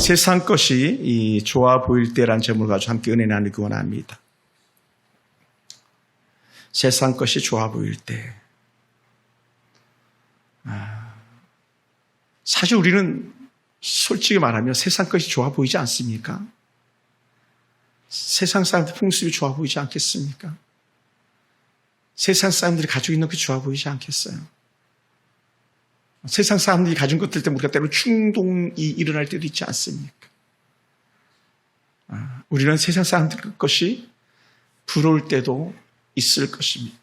세상 것이 이 좋아 보일 때라는 제목을 가지고 함께 은혜 나누기 원합니다. 세상 것이 좋아 보일 때. 사실 우리는 솔직히 말하면 세상 것이 좋아 보이지 않습니까? 세상 사람들 풍습이 좋아 보이지 않겠습니까? 세상 사람들이 가지고 있는 게 좋아 보이지 않겠어요? 세상 사람들이 가진 것들 때문에 우리가 때로 충동이 일어날 때도 있지 않습니까? 우리는 세상 사람들 것이 부러울 때도 있을 것입니다.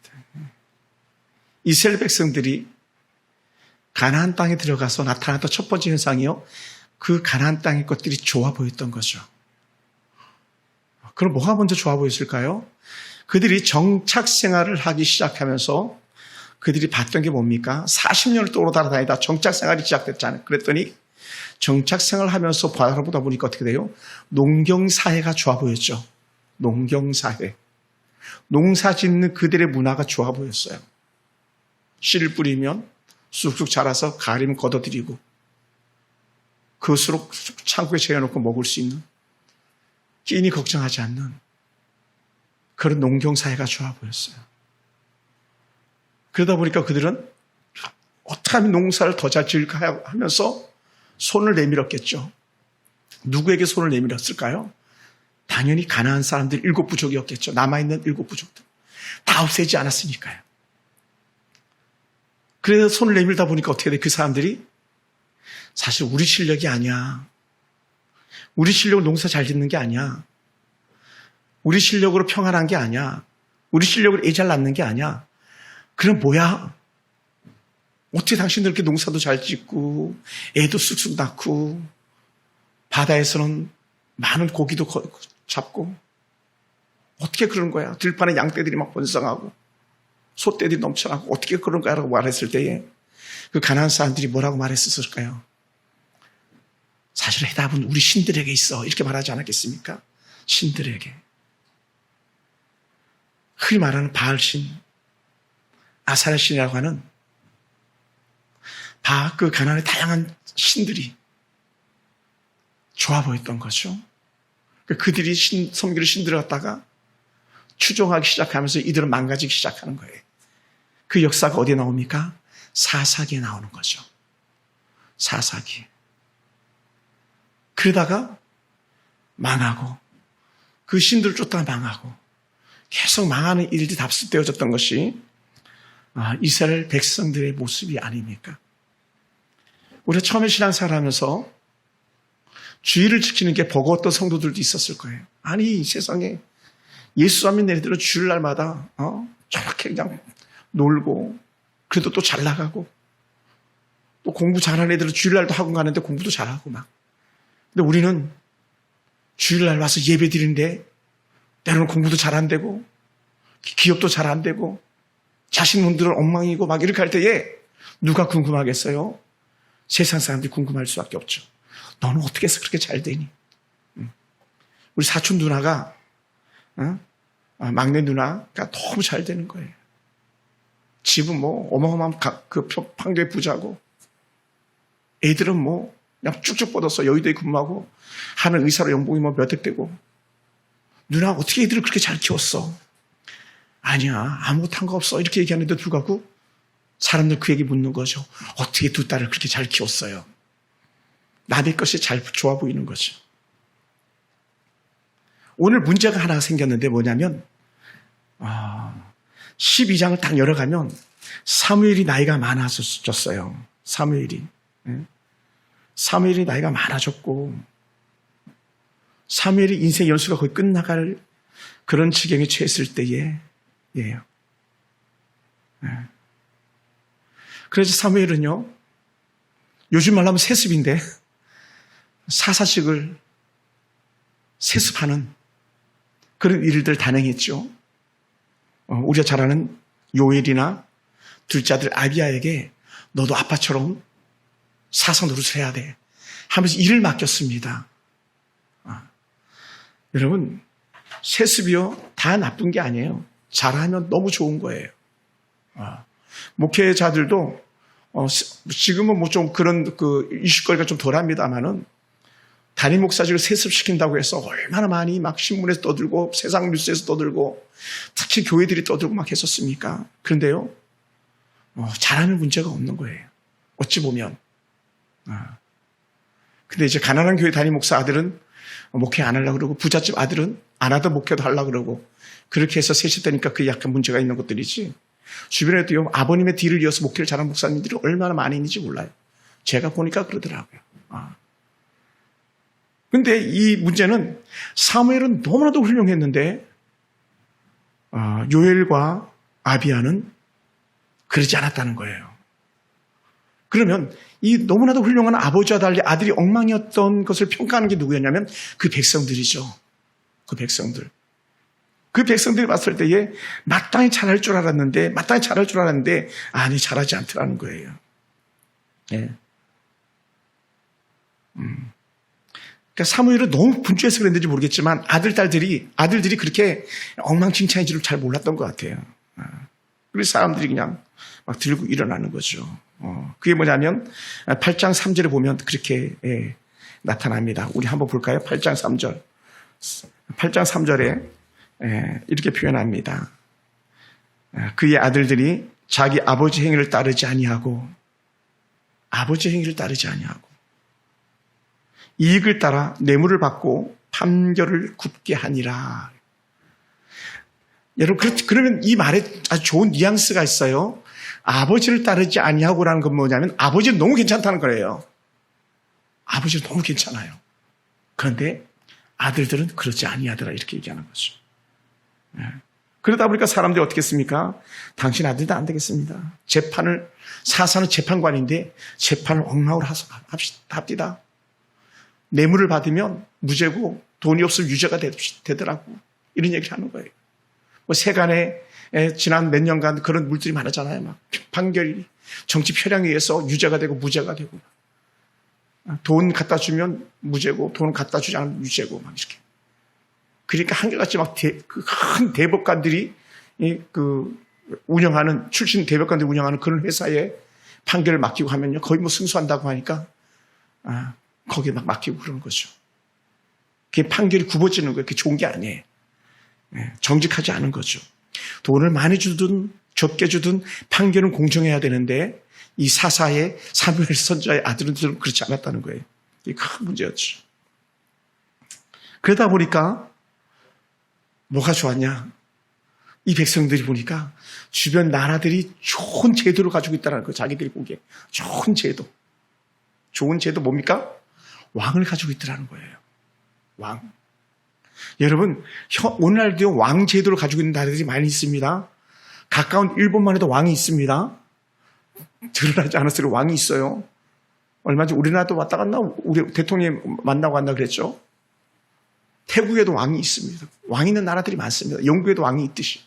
이스라엘 백성들이 가나안 땅에 들어가서 나타났던 첫 번째 현상이요, 그 가나안 땅의 것들이 좋아 보였던 거죠. 그럼 뭐가 먼저 좋아 보였을까요? 그들이 정착 생활을 하기 시작하면서 그들이 봤던 게 뭡니까? 40년을 도로 달아다니다 정착 생활이 시작됐잖아요. 그랬더니 정착 생활을 하면서 바라보다 보니까 어떻게 돼요? 농경사회가 좋아 보였죠. 농경사회. 농사 짓는 그들의 문화가 좋아 보였어요. 씨를 뿌리면 쑥쑥 자라서 가리면 걷어들이고 그것으로 창고에 재워놓고 먹을 수 있는, 끼니 걱정하지 않는 그런 농경사회가 좋아 보였어요. 그러다 보니까 그들은 어떻게 하면 농사를 더 잘 지을까 하면서 손을 내밀었겠죠. 누구에게 손을 내밀었을까요? 당연히 가나안 사람들 7부족이었겠죠. 남아있는 7부족들. 다 없애지 않았으니까요. 그래서 손을 내밀다 보니까 어떻게 돼? 그 사람들이 사실 우리 실력이 아니야. 우리 실력으로 농사 잘 짓는 게 아니야. 우리 실력으로 평안한 게 아니야. 우리 실력으로 애 잘 낳는 게 아니야. 그럼 뭐야? 어떻게 당신들 이렇게 농사도 잘 짓고 애도 쑥쑥 낳고 바다에서는 많은 고기도 잡고 어떻게 그런 거야? 들판에 양떼들이 막 번성하고 소떼들이 넘쳐나고 어떻게 그런 거야? 라고 말했을 때에 그 가나안 사람들이 뭐라고 말했을까요? 사실 해답은 우리 신들에게 있어. 이렇게 말하지 않았겠습니까? 신들에게. 흔히 말하는 바알신, 아사랴신이라고 하는 그 가나안의 다양한 신들이 좋아 보였던 거죠. 그들이 섬기를 신들을 갖다가 추종하기 시작하면서 이들은 망가지기 시작하는 거예요. 그 역사가 어디에 나옵니까? 사사기에 나오는 거죠. 사사기. 그러다가 망하고 그 신들을 쫓다가 망하고 계속 망하는 일들이 답습되어졌던 것이 이스라엘 백성들의 모습이 아닙니까? 우리가 처음에 신앙생활 하면서 주일을 지키는 게 버거웠던 성도들도 있었을 거예요. 아니, 세상에 예수 하면 얘네들은 주일날마다 저렇게 그냥 놀고 그래도 또 잘 나가고 또 공부 잘하는 애들은 주일날도 학원 가는데 공부도 잘하고 막. 근데 우리는 주일날 와서 예배 드리는데 때로는 공부도 잘 안 되고 기업도 잘 안 되고 자식놈들은 엉망이고 막 이렇게 할 때에 누가 궁금하겠어요? 세상 사람들이 궁금할 수밖에 없죠. 너는 어떻게 해서 그렇게 잘 되니? 우리 사촌 누나가 막내 누나가 너무 잘 되는 거예요. 집은 뭐 어마어마한 그 판교의 부자고 애들은 뭐 그냥 쭉쭉 뻗어서 여의도에 근무하고 하는 의사로 연봉이 뭐 몇억 되고 누나 어떻게 애들을 그렇게 잘 키웠어? 아니야, 아무것도 한 거 없어. 이렇게 얘기하는데 불구하고 사람들 그 얘기 묻는 거죠. 어떻게 두 딸을 그렇게 잘 키웠어요? 남의 것이 잘 좋아 보이는 거죠. 오늘 문제가 하나 생겼는데 뭐냐면 12장을 딱 열어가면 사무엘이 나이가 많아졌어요. 사무엘이 나이가 많아졌고 사무엘이 인생 연수가 거의 끝나갈 그런 지경에 처했을 때에 예요. 그래서 사무엘은요, 요즘 말로 하면 세습인데 사사식을 세습하는 그런 일들 단행했죠. 우리가 잘 아는 요엘이나 둘째 아들 아비야에게 너도 아빠처럼 사사 노릇을 해야 돼 하면서 일을 맡겼습니다. 여러분, 세습이요 다 나쁜 게 아니에요. 잘하면 너무 좋은 거예요. 목회자들도 지금은 뭐 좀 그런 그 이슈거리가 좀 덜합니다만은 담임 목사직을 세습시킨다고 해서 얼마나 많이 막 신문에서 떠들고 세상 뉴스에서 떠들고 특히 교회들이 떠들고 막 했었습니까? 그런데요, 잘하면 문제가 없는 거예요. 어찌 보면. 근데 이제 가난한 교회 담임 목사 아들은 목회 안 하려고 그러고 부잣집 아들은 안 하던 목회도 하려고 그러고 그렇게 해서 셋이 되니까 그게 약간 문제가 있는 것들이지. 주변에도요, 아버님의 뒤를 이어서 목회를 잘하는 목사님들이 얼마나 많이 있는지 몰라요. 제가 보니까 그러더라고요. 근데 이 문제는 사무엘은 너무나도 훌륭했는데 요엘과 아비야는 그러지 않았다는 거예요. 그러면 이 너무나도 훌륭한 아버지와 달리 아들이 엉망이었던 것을 평가하는 게 누구였냐면 그 백성들이죠. 그 백성들. 그 백성들이 봤을 때에 마땅히 잘할 줄 알았는데 아니 잘하지 않더라는 거예요. 네. 그러니까 사무엘은 너무 분주해서 그랬는지 모르겠지만 아들들이 그렇게 엉망진창인 줄을 잘 몰랐던 것 같아요. 그래서 사람들이 그냥 막 들고 일어나는 거죠. 그게 뭐냐면 8장 3절에 보면 그렇게 나타납니다. 우리 한번 볼까요? 8장 3절. 8장 3절에 이렇게 표현합니다. 그의 아들들이 자기 아버지 행위를 따르지 아니하고 이익을 따라 뇌물을 받고 판결을 굽게 하니라. 여러분, 그러면 이 말에 아주 좋은 뉘앙스가 있어요. 아버지를 따르지 아니하고라는 건 뭐냐면 아버지는 너무 괜찮다는 거예요. 아버지는 너무 괜찮아요. 그런데 아들들은 그렇지 아니하더라 이렇게 얘기하는 거죠. 그러다 보니까 사람들이 어떻게 했습니까? 당신 아들도 안 되겠습니다. 사사는 재판관인데 재판을 엉망으로 합시다. 뇌물을 받으면 무죄고 돈이 없으면 유죄가 되더라고. 이런 얘기를 하는 거예요. 세간에 지난 몇 년간 그런 물들이 많았잖아요. 막 판결이 정치 표량에 의해서 유죄가 되고 무죄가 되고 돈 갖다 주면 무죄고 돈 갖다 주지 않으면 유죄고 막 이렇게. 그러니까 한결같이 막 큰 대법관들이 출신 대법관들이 운영하는 그런 회사에 판결을 맡기고 하면요 거의 뭐 승소한다고 하니까 거기에 막 맡기고 그러는 거죠. 그게 판결이 굽어지는 거예요. 그게 좋은 게 아니에요. 정직하지 않은 거죠. 돈을 많이 주든 적게 주든 판결은 공정해야 되는데 이 사사의 사무엘 선지자의 아들은 그렇지 않았다는 거예요. 이게 큰 문제였죠. 그러다 보니까 뭐가 좋았냐? 이 백성들이 보니까 주변 나라들이 좋은 제도를 가지고 있다는 거예요. 자기들이 보기에 좋은 제도. 좋은 제도 뭡니까? 왕을 가지고 있더라는 거예요. 왕. 여러분, 오늘날도 왕 제도를 가지고 있는 나라들이 많이 있습니다. 가까운 일본만 해도 왕이 있습니다. 드러나지 않았어요. 왕이 있어요. 얼마 전 우리나라도 왔다 갔나? 우리 대통령이 만나고 갔나 그랬죠? 태국에도 왕이 있습니다. 왕이 있는 나라들이 많습니다. 영국에도 왕이 있듯이.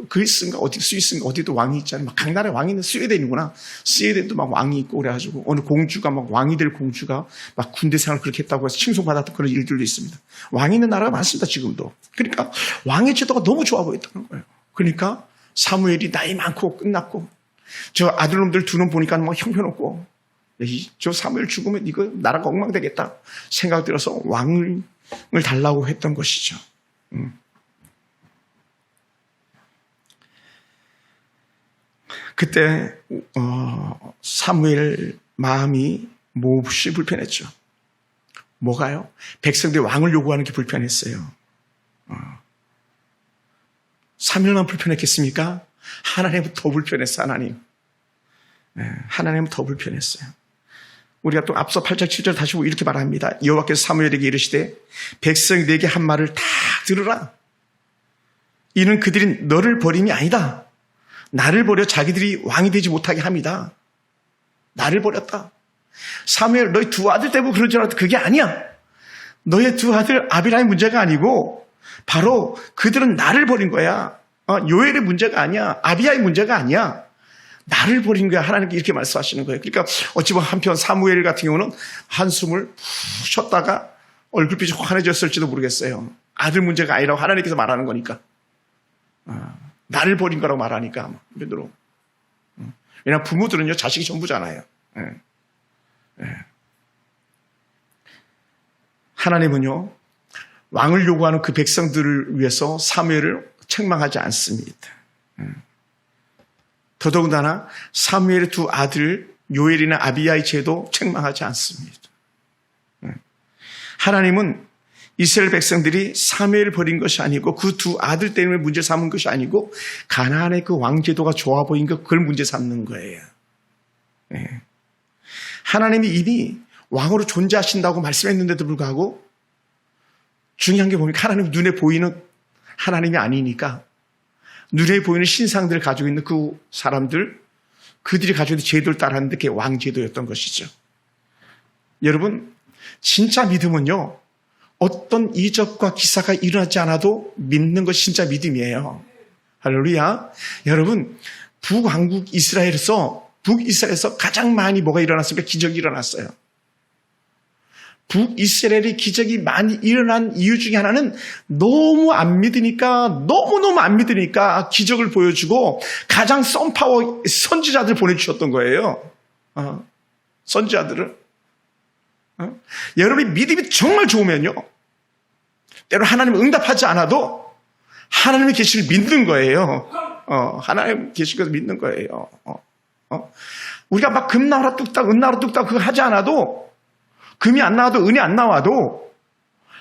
그리스인가 어디도 왕이 있잖아요. 막 각 나라에 왕이 있는 스웨덴이구나. 스웨덴도 막 왕이 있고 그래가지고 어느 공주가 막 왕이 될 공주가 막 군대 생활을 그렇게 했다고 해서 칭송받았던 그런 일들도 있습니다. 왕이 있는 나라가 많습니다. 지금도. 그러니까 왕의 제도가 너무 좋아 보였다는 거예요. 그러니까 사무엘이 나이 많고 끝났고 저 아들놈들 두 놈 보니까 막 형편없고 저 사무엘 죽으면 이거 나라가 엉망되겠다 생각 들어서 왕을 달라고 했던 것이죠. 그때 사무엘 마음이 몹시 불편했죠. 뭐가요? 백성들이 왕을 요구하는 게 불편했어요. 사무엘만 불편했겠습니까? 하나님은 더 불편했어요. 하나님은 더 불편했어요. 우리가 또 앞서 8장 7절 다시 보고 이렇게 말합니다. 여호와께서 사무엘에게 이르시되 백성이 내게 한 말을 다 들으라. 이는 그들이 너를 버림이 아니다. 나를 버려 자기들이 왕이 되지 못하게 합니다. 나를 버렸다. 사무엘 너희 두 아들 때문에 그런 줄 알았다. 그게 아니야. 너의 두 아들 아비라의 문제가 아니고 바로 그들은 나를 버린 거야. 요엘의 문제가 아니야. 아비야의 문제가 아니야. 나를 버린 거야. 하나님께 이렇게 말씀하시는 거예요. 그러니까 어찌 보면 한편 사무엘 같은 경우는 한숨을 푹 쉬었다가 얼굴빛이 환해졌을지도 모르겠어요. 아들 문제가 아니라고 하나님께서 말하는 거니까. 나를 버린 거라고 말하니까. 왜냐하면 부모들은요, 자식이 전부잖아요. 하나님은요, 왕을 요구하는 그 백성들을 위해서 사무엘을 책망하지 않습니다. 더더군다나 사무엘의 두 아들 요엘이나 아비야의 죄도 책망하지 않습니다. 하나님은 이스라엘 백성들이 사무엘을 버린 것이 아니고 그 두 아들 때문에 문제 삼은 것이 아니고 가나안의 그 왕제도가 좋아 보인 것, 그걸 문제 삼는 거예요. 하나님이 이미 왕으로 존재하신다고 말씀했는데도 불구하고 중요한 게 뭡니까? 하나님 눈에 보이는 하나님이 아니니까 눈에 보이는 신상들을 가지고 있는 그 사람들, 그들이 가지고 있는 제도를 따르는데 그게 왕제도였던 것이죠. 여러분, 진짜 믿음은요, 어떤 이적과 기사가 일어나지 않아도 믿는 것이 진짜 믿음이에요. 할렐루야. 여러분, 북이스라엘에서 가장 많이 뭐가 일어났습니까? 기적이 일어났어요. 북이스라엘이 기적이 많이 일어난 이유 중에 하나는 너무너무 안 믿으니까 기적을 보여주고 가장 썬파워 선지자들 보내주셨던 거예요. 선지자들을. 여러분이 믿음이 정말 좋으면요, 때로 하나님은 응답하지 않아도 하나님의 계시를 믿는 거예요. 하나님 계시를 믿는 거예요. 우리가 막 금 나와라 뚝딱, 은 나와라 뚝딱 그거 하지 않아도, 금이 안 나와도 은이 안 나와도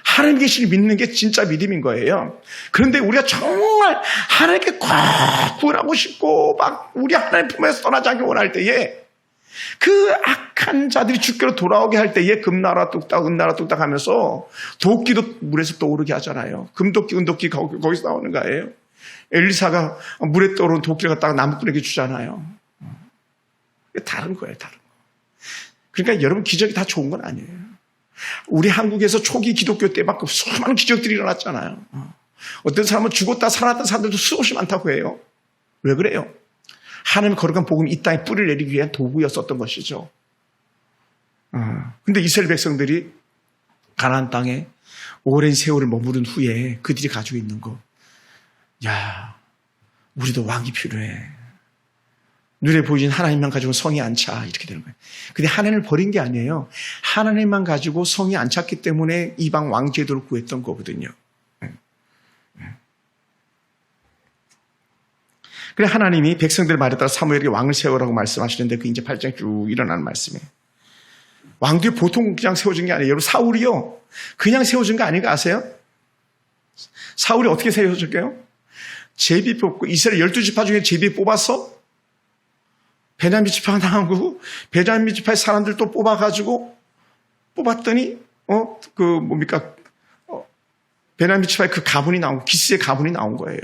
하나님 계시를 믿는 게 진짜 믿음인 거예요. 그런데 우리가 정말 하나님께 꼭 구원하고 싶고 막 우리 하나님 품에서 떠나지 않게 원할 때에 그 악한 자들이 주께로 돌아오게 할 때에 금 나와라 뚝딱, 은 나와라 뚝딱 하면서 도끼도 물에서 떠오르게 하잖아요. 금도끼, 은도끼 거기서 나오는 거예요. 엘리사가 물에 떠오르는 도끼를 갖다가 나무꾼에게 주잖아요. 다른 거예요, 다른 거. 그러니까 여러분, 기적이 다 좋은 건 아니에요. 우리 한국에서 초기 기독교 때 막 수많은 기적들이 일어났잖아요. 어떤 사람은 죽었다 살아났던 사람들도 수없이 많다고 해요. 왜 그래요? 하나님의 거룩한 복음이 이 땅에 뿌리를 내리기 위한 도구였었던 것이죠. 근데 이스라엘 백성들이 가나안 땅에 오랜 세월을 머무른 후에 그들이 가지고 있는 거, 야, 우리도 왕이 필요해. 눈에 보이는 하나님만 가지고 성이 안 차. 이렇게 되는 거예요. 근데 하나님을 버린 게 아니에요. 하나님만 가지고 성이 안 찼기 때문에 이방 왕제도를 구했던 거거든요. 그래 하나님이 백성들 말에 따라 사무엘에게 왕을 세우라고 말씀하시는데 그 이제 8장에 쭉 일어나는 말씀이에요. 왕들이 보통 그냥 세워진 게 아니에요. 여러분, 사울이요, 그냥 세워진 거 아닌 거 아세요? 사울이 어떻게 세워졌게요? 제비 뽑고 이스라엘 12지파 중에 제비 뽑아서 베냐민 지파가 나온 거고, 베냐민 지파의 사람들 또 뽑아가지고, 뽑았더니, 베냐민 지파의 그 가문이 나온, 기스의 가문이 나온 거예요.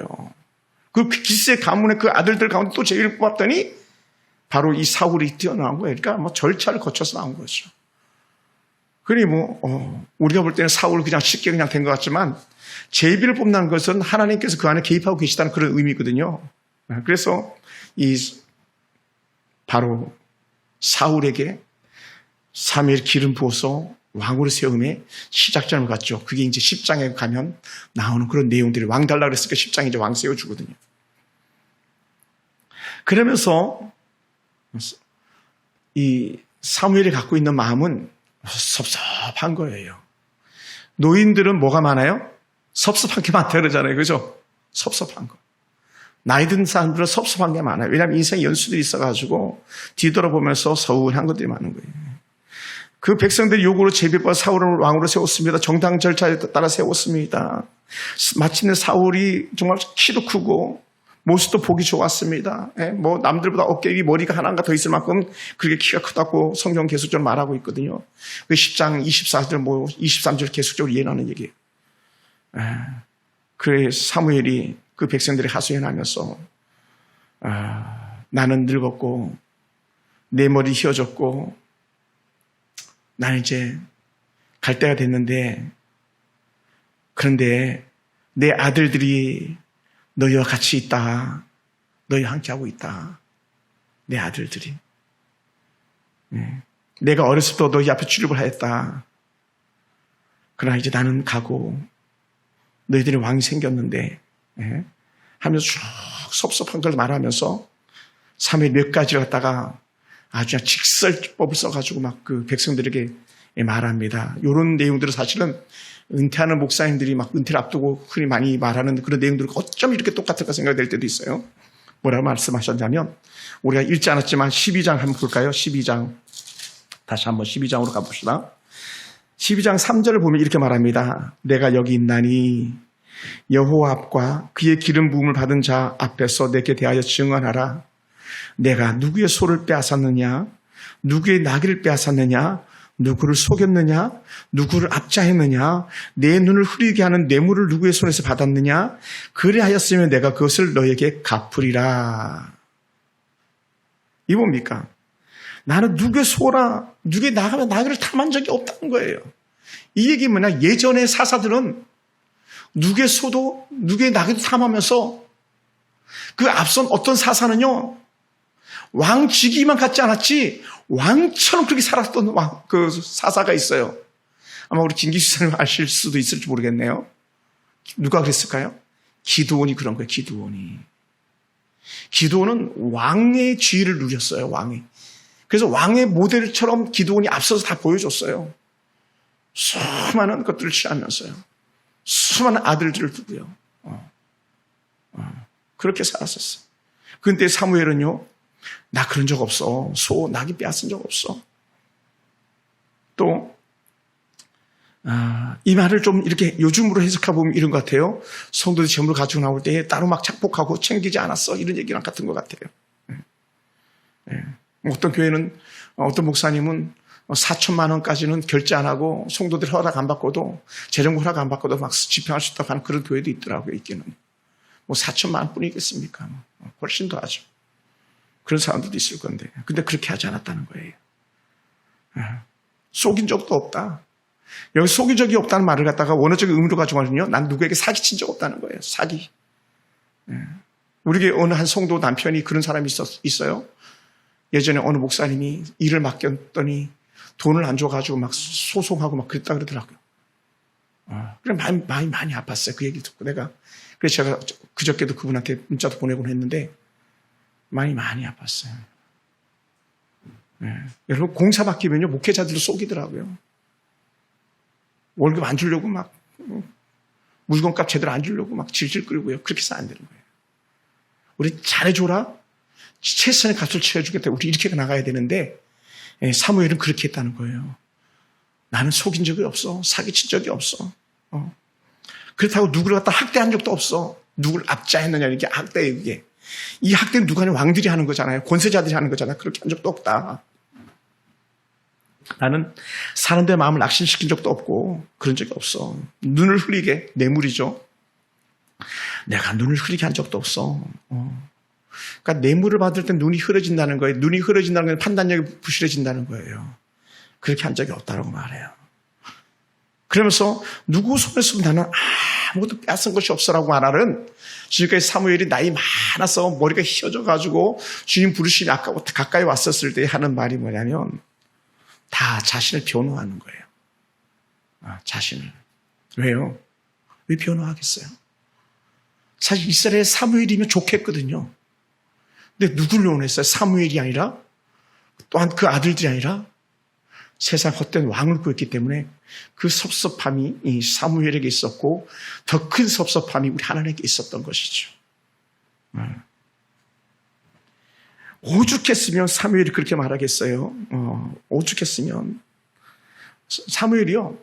그 기스의 가문의 그 아들들 가운데 또 제비를 뽑았더니, 바로 이 사울이 뛰어나온 거예요. 그러니까 뭐 절차를 거쳐서 나온 거죠. 그러니 우리가 볼 때는 사울 그냥 쉽게 그냥 된 것 같지만, 제비를 뽑는 것은 하나님께서 그 안에 개입하고 계시다는 그런 의미거든요. 그래서 바로 사울에게 사무엘 기름 부어서 왕으로 세움의 시작점을 갖죠. 그게 이제 10장에 가면 나오는 그런 내용들이, 왕 달라 그랬으니까 10장에 이제 왕 세워주거든요. 그러면서 이 사무엘이 갖고 있는 마음은 섭섭한 거예요. 노인들은 뭐가 많아요? 섭섭한 게 많다 그러잖아요. 그죠? 섭섭한 거. 나이 든 사람들은 섭섭한 게 많아요. 왜냐하면 인생에 연수들이 있어가지고 뒤돌아보면서 서운한 것들이 많은 거예요. 그 백성들이 요구로 제비와 사울을 왕으로 세웠습니다. 정당 절차에 따라 세웠습니다. 마침내 사울이 정말 키도 크고 모습도 보기 좋았습니다. 뭐 남들보다 어깨 위 머리가 하나인가 더 있을 만큼 그렇게 키가 크다고 성경 계속적으로 말하고 있거든요. 그 10장 24절 23절 계속적으로 이해하는 얘기예요. 그래 사무엘이 그 백성들이 하소연하면서 나는 늙었고 내 머리 휘어졌고 나는 이제 갈 때가 됐는데, 그런데 내 아들들이 너희와 같이 있다. 너희와 함께하고 있다. 내 아들들이. 내가 어렸을 때 너희 앞에 출입을 하였다. 그러나 이제 나는 가고 너희들이 왕이 생겼는데 하면서 쭉 섭섭한 걸 말하면서 3회 몇 가지를 갖다가 아주 직설법을 써가지고 막 그 백성들에게 말합니다. 이런 내용들을 사실은 은퇴하는 목사님들이 막 은퇴를 앞두고 흔히 많이 말하는 그런 내용들이 어쩜 이렇게 똑같을까 생각될 때도 있어요. 뭐라고 말씀하셨냐면, 우리가 읽지 않았지만 12장 한번 볼까요? 12장. 다시 한번 12장으로 가봅시다. 12장 3절을 보면 이렇게 말합니다. 내가 여기 있나니 여호와 앞과 그의 기름 부음을 받은 자 앞에서 내게 대하여 증언하라. 내가 누구의 소를 빼앗았느냐? 누구의 나귀를 빼앗았느냐? 누구를 속였느냐? 누구를 압자했느냐? 내 눈을 흐리게 하는 뇌물을 누구의 손에서 받았느냐? 그리하였으면 내가 그것을 너에게 갚으리라. 이 뭡니까? 나는 누구의 소라, 누구의 나귀를 탐한 적이 없다는 거예요. 이 얘기 뭐냐? 예전의 사사들은 누구의 소도 누구의 나귀도 탐하면서, 그 앞선 어떤 사사는요, 왕직위만 갖지 않았지 왕처럼 그렇게 살았던 그 사사가 있어요. 아마 우리 김기수 사님 아실 수도 있을지 모르겠네요. 누가 그랬을까요? 기드온이 그런 거예요. 기드온은 왕의 지위를 누렸어요. 왕이. 그래서 왕의 모델처럼 기드온이 앞서서 다 보여줬어요. 수많은 것들을 취하면서요. 수많은 아들들을 두고요. 그렇게 살았었어요. 그런데 사무엘은요, 나 그런 적 없어. 소, 나귀 빼앗은 적 없어. 또, 이 말을 좀 이렇게 요즘으로 해석해보면 이런 것 같아요. 성도들이 재물을 가지고 나올 때 따로 막 착복하고 챙기지 않았어. 이런 얘기랑 같은 것 같아요. 어떤 교회는, 어떤 목사님은 4천만 원까지는 결제 안 하고 성도들 허락 안 받고도, 재정 허락 안 받고도 막 집행할 수 있다고 하는 그런 교회도 있더라고요. 있기는. 뭐 4천만 원 뿐이겠습니까? 훨씬 더 하죠. 그런 사람들도 있을 건데. 근데 그렇게 하지 않았다는 거예요. 속인 적도 없다. 여기 속인 적이 없다는 말을 갖다가 원어적인 의미로 가져가면요, 난 누구에게 사기친 적 없다는 거예요. 사기. 우리 교회 어느 한 성도 남편이 그런 사람이 있어요. 예전에 어느 목사님이 일을 맡겼더니 돈을 안 줘가지고 막 소송하고 막 그랬다 그러더라고요. 그래 많이 아팠어요. 그 얘기를 듣고 그래서 제가 그저께도 그분한테 문자도 보내곤 했는데 많이 아팠어요. 여러분, 공사 맡기면요, 목회자들도 속이더라고요. 월급 안 주려고 막, 물건값 제대로 안 주려고 막 질질 끌고요. 그렇게 해서 안 되는 거예요. 우리 잘해줘라? 최선의 값을 치러주겠다. 우리 이렇게 나가야 되는데, 사무엘은 그렇게 했다는 거예요. 나는 속인 적이 없어. 사기친 적이 없어. 그렇다고 누구를 갖다 학대한 적도 없어. 누구를 압자했느냐, 이게 학대예요, 이게. 이 학대는 누가 하는 왕들이 하는 거잖아요. 권세자들이 하는 거잖아요. 그렇게 한 적도 없다. 나는 사람들의 마음을 낙심시킨 적도 없고 그런 적이 없어. 눈을 흐리게, 뇌물이죠. 내가 눈을 흐리게 한 적도 없어. 그러니까 뇌물을 받을 때 눈이 흐려진다는 거예요. 눈이 흐려진다는 건 판단력이 부실해진다는 거예요. 그렇게 한 적이 없다고 말해요. 그러면서 누구 손에서도 나는 아무것도 빼앗은 것이 없어라고 말하는, 지금까지 사무엘이 나이 많아서 머리가 휘어져가지고 주님 부르시니 아까 가까이 왔었을 때 하는 말이 뭐냐면, 다 자신을 변호하는 거예요. 자신을. 왜요? 왜 변호하겠어요? 사실 이스라엘 사무엘이면 좋겠거든요. 근데 누구를 원했어요? 사무엘이 아니라, 또한 그 아들들이 아니라 세상 헛된 왕을 구했기 때문에 그 섭섭함이 이 사무엘에게 있었고, 더 큰 섭섭함이 우리 하나님께 있었던 것이죠. 오죽했으면 사무엘이 그렇게 말하겠어요. 오죽했으면. 사무엘이요,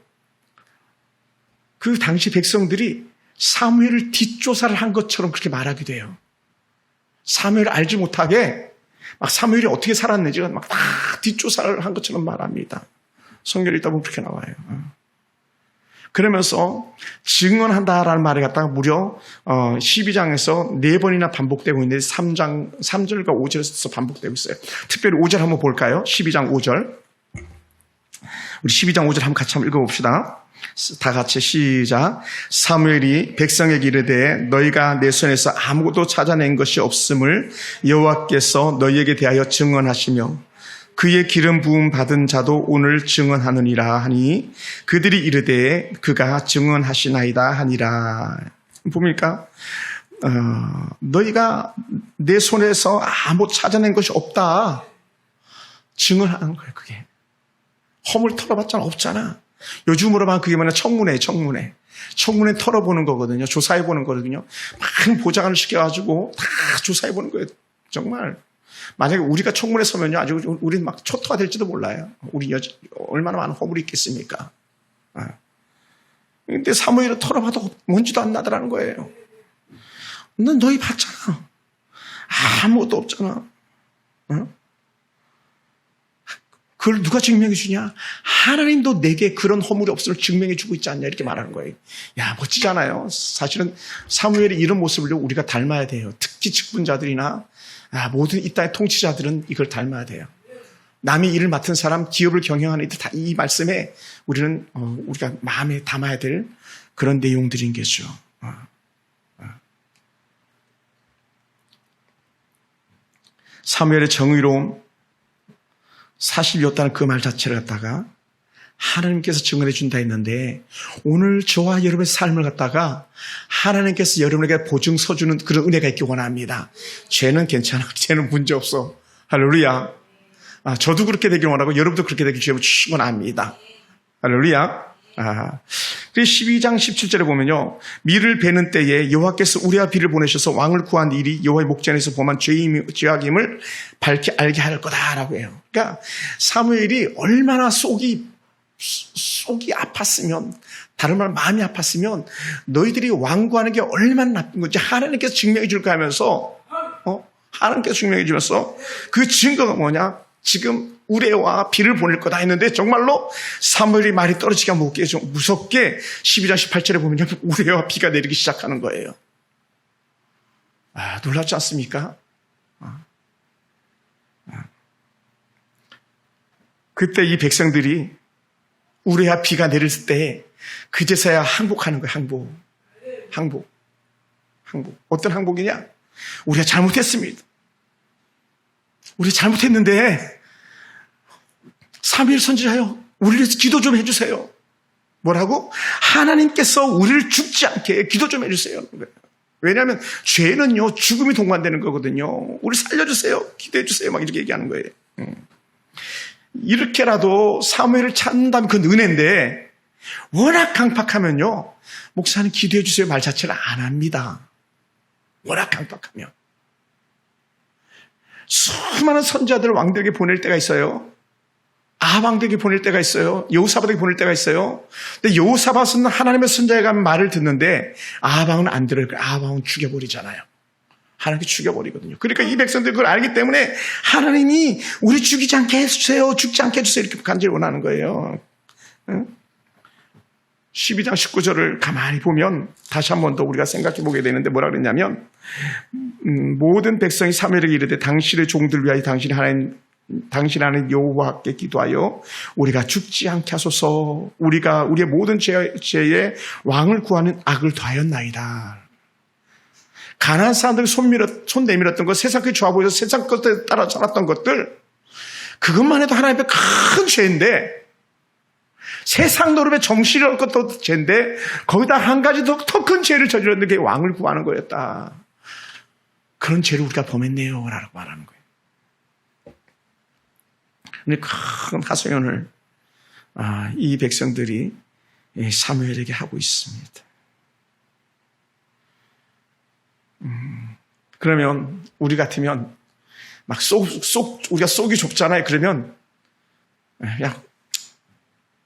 그 당시 백성들이 사무엘을 뒷조사를 한 것처럼 그렇게 말하기도 해요. 사무엘을 알지 못하게 막 사무엘이 어떻게 살았는지 막 다 뒷조사를 한 것처럼 말합니다. 성경을 읽다 보면 그렇게 나와요. 그러면서 증언한다라는 말을 갖다가 무려 12장에서 4번이나 반복되고 있는데 3절과 5절에서 반복되고 있어요. 특별히 5절 한번 볼까요? 12장 5절. 우리 12장 5절 한번 같이 한번 읽어봅시다. 다 같이 시작. 사무엘이 백성에게 이르되 너희가 내 손에서 아무것도 찾아낸 것이 없음을 여호와께서 너희에게 대하여 증언하시며 그의 기름 부음 받은 자도 오늘 증언하느니라 하니 그들이 이르되 그가 증언하시나이다 하니라. 봅니까? 너희가 내 손에서 아무 찾아낸 것이 없다. 증언하는 거예요. 그게 허물 털어봤잖아. 없잖아. 요즘으로 만 그게 뭐냐, 청문회. 청문회 털어보는 거거든요. 조사해보는 거거든요. 많은 보좌관을 시켜가지고 다 조사해보는 거예요. 정말. 만약에 우리가 청문회 서면요, 아주 우리 막 초토화 될지도 몰라요. 우리 얼마나 많은 허물이 있겠습니까? 근데 사무엘을 털어봐도 뭔지도 안 나더라는 거예요. 넌 너희 봤잖아. 아무것도 없잖아. 그걸 누가 증명해 주냐? 하나님도 내게 그런 허물이 없음을 증명해 주고 있지 않냐? 이렇게 말하는 거예요. 야, 멋지잖아요. 사실은 사무엘의 이런 모습을 우리가 닮아야 돼요. 특히 직분자들이나 모든 이 땅의 통치자들은 이걸 닮아야 돼요. 남이 일을 맡은 사람, 기업을 경영하는 이들 다 이 말씀에 우리는 우리가 마음에 담아야 될 그런 내용들인 거죠. 사무엘의 정의로움, 사실이 없다는 그 말 자체를 갖다가 하나님께서 증언해 준다 했는데, 오늘 저와 여러분의 삶을 갖다가 하나님께서 여러분에게 보증 서주는 그런 은혜가 있기 원합니다. 죄는 괜찮아. 죄는 문제 없어. 할렐루야. 저도 그렇게 되길 원하고 여러분도 그렇게 되길 주님은 축원합니다. 할렐루야. 그래서 12장 17절에 보면요, 밀을 베는 때에 여호와께서 우리와 비를 보내셔서 왕을 구한 일이 여호와의 목전에서 범한 죄악임을 밝히 알게 할 거다라고 해요. 그러니까 사무엘이 얼마나 속이 아팠으면, 다른 말 마음이 아팠으면 너희들이 왕 구하는 게 얼마나 나쁜 건지 하나님께서 증명해 줄까 하면서 하나님께서 증명해 주면서 그 증거가 뭐냐? 지금 우레와 비를 보낼 거다 했는데 정말로 사무엘이 말이 떨어지기가 무섭게 12장 18절에 보면 우레와 비가 내리기 시작하는 거예요. 놀랍지 않습니까? 그때 이 백성들이 우레와 비가 내릴 때 그제서야 항복하는 거예요. 항복. 어떤 항복이냐? 우리가 잘못했습니다. 우리 잘못했는데 사무엘 선지자여, 우리를 위해서 기도 좀 해주세요. 뭐라고? 하나님께서 우리를 죽지 않게 기도 좀 해주세요. 왜냐하면 죄는요, 죽음이 동반되는 거거든요. 우리 살려주세요. 기도해 주세요. 막 이렇게 얘기하는 거예요. 이렇게라도 사무엘을 찾는다면 그건 은혜인데, 워낙 강팍하면요, 목사님 기도해 주세요 말 자체를 안 합니다. 워낙 강팍하면. 수많은 선지자들을 왕들에게 보낼 때가 있어요. 아합왕들에게 보낼 때가 있어요. 여호사밧에게 보낼 때가 있어요. 근데 여호사밧은 하나님의 선지자가 말을 듣는데 아합왕은 안 들어요. 아합왕은 죽여버리잖아요. 하나님께 죽여버리거든요. 그러니까 이 백성들이 그걸 알기 때문에 하나님이 우리 죽이지 않게 해주세요. 죽지 않게 해주세요. 이렇게 간절히 원하는 거예요. 12장 19절을 가만히 보면 다시 한 번 더 우리가 생각해 보게 되는데 뭐라 그랬냐면, 모든 백성이 사무엘에게 이르되 당신의 종들을 위하여 당신이 하나님 여호와께 기도하여 우리가 죽지 않게 하소서. 우리가 우리의 모든 죄에 왕을 구하는 악을 더하였나이다. 가난한 사람들이 손 내밀었던 것, 세상이 좋아 보여서 세상 것들에 따라 살았던 것들, 그것만 해도 하나님의 큰 죄인데, 세상 노름에 정신이 올 것도 죄인데 거기다 한 가지 더 큰 죄를 저질렀는데 그게 왕을 구하는 거였다. 그런 죄를 우리가 범했네요 라고 말하는 거예요. 근데 큰 하소연을 이 백성들이 사무엘에게 하고 있습니다. 그러면 우리 같으면 막 우리가 속이 좁잖아요. 그러면 그냥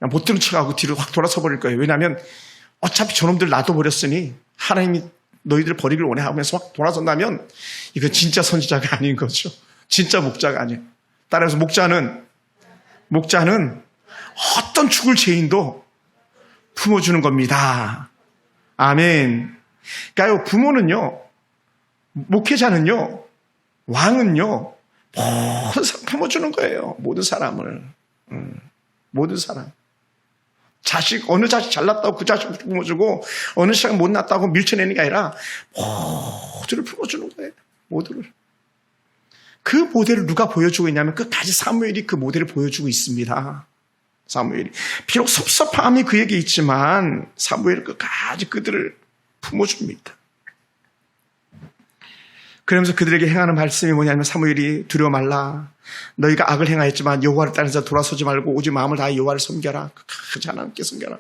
못 들은 척하고 뒤로 확 돌아서 버릴 거예요. 왜냐하면 어차피 저놈들 놔둬버렸으니 하나님이 너희들 버리길 원해 하면서 확 돌아선다면 이건 진짜 선지자가 아닌 거죠. 진짜 목자가 아니에요. 따라서 목자는 어떤 죽을 죄인도 품어주는 겁니다. 아멘. 그러니까 부모는요, 목회자는요, 왕은요, 모든 사람 품어주는 거예요. 모든 사람을. 모든 사람. 어느 자식 잘났다고 그 자식을 품어주고, 어느 자식 못났다고 밀쳐내는 게 아니라, 모두를 품어주는 거예요. 모두를. 그 모델을 누가 보여주고 있냐면, 끝까지 사무엘이 그 모델을 보여주고 있습니다. 사무엘이. 비록 섭섭함이 그에게 있지만, 사무엘은 끝까지 그들을 품어줍니다. 그러면서 그들에게 행하는 말씀이 뭐냐면 사무엘이 두려워 말라. 너희가 악을 행하였지만 여호와를 따라서 돌아서지 말고 오직 마음을 다해 여호와를 섬겨라. 끝까지 하나님께 섬겨라.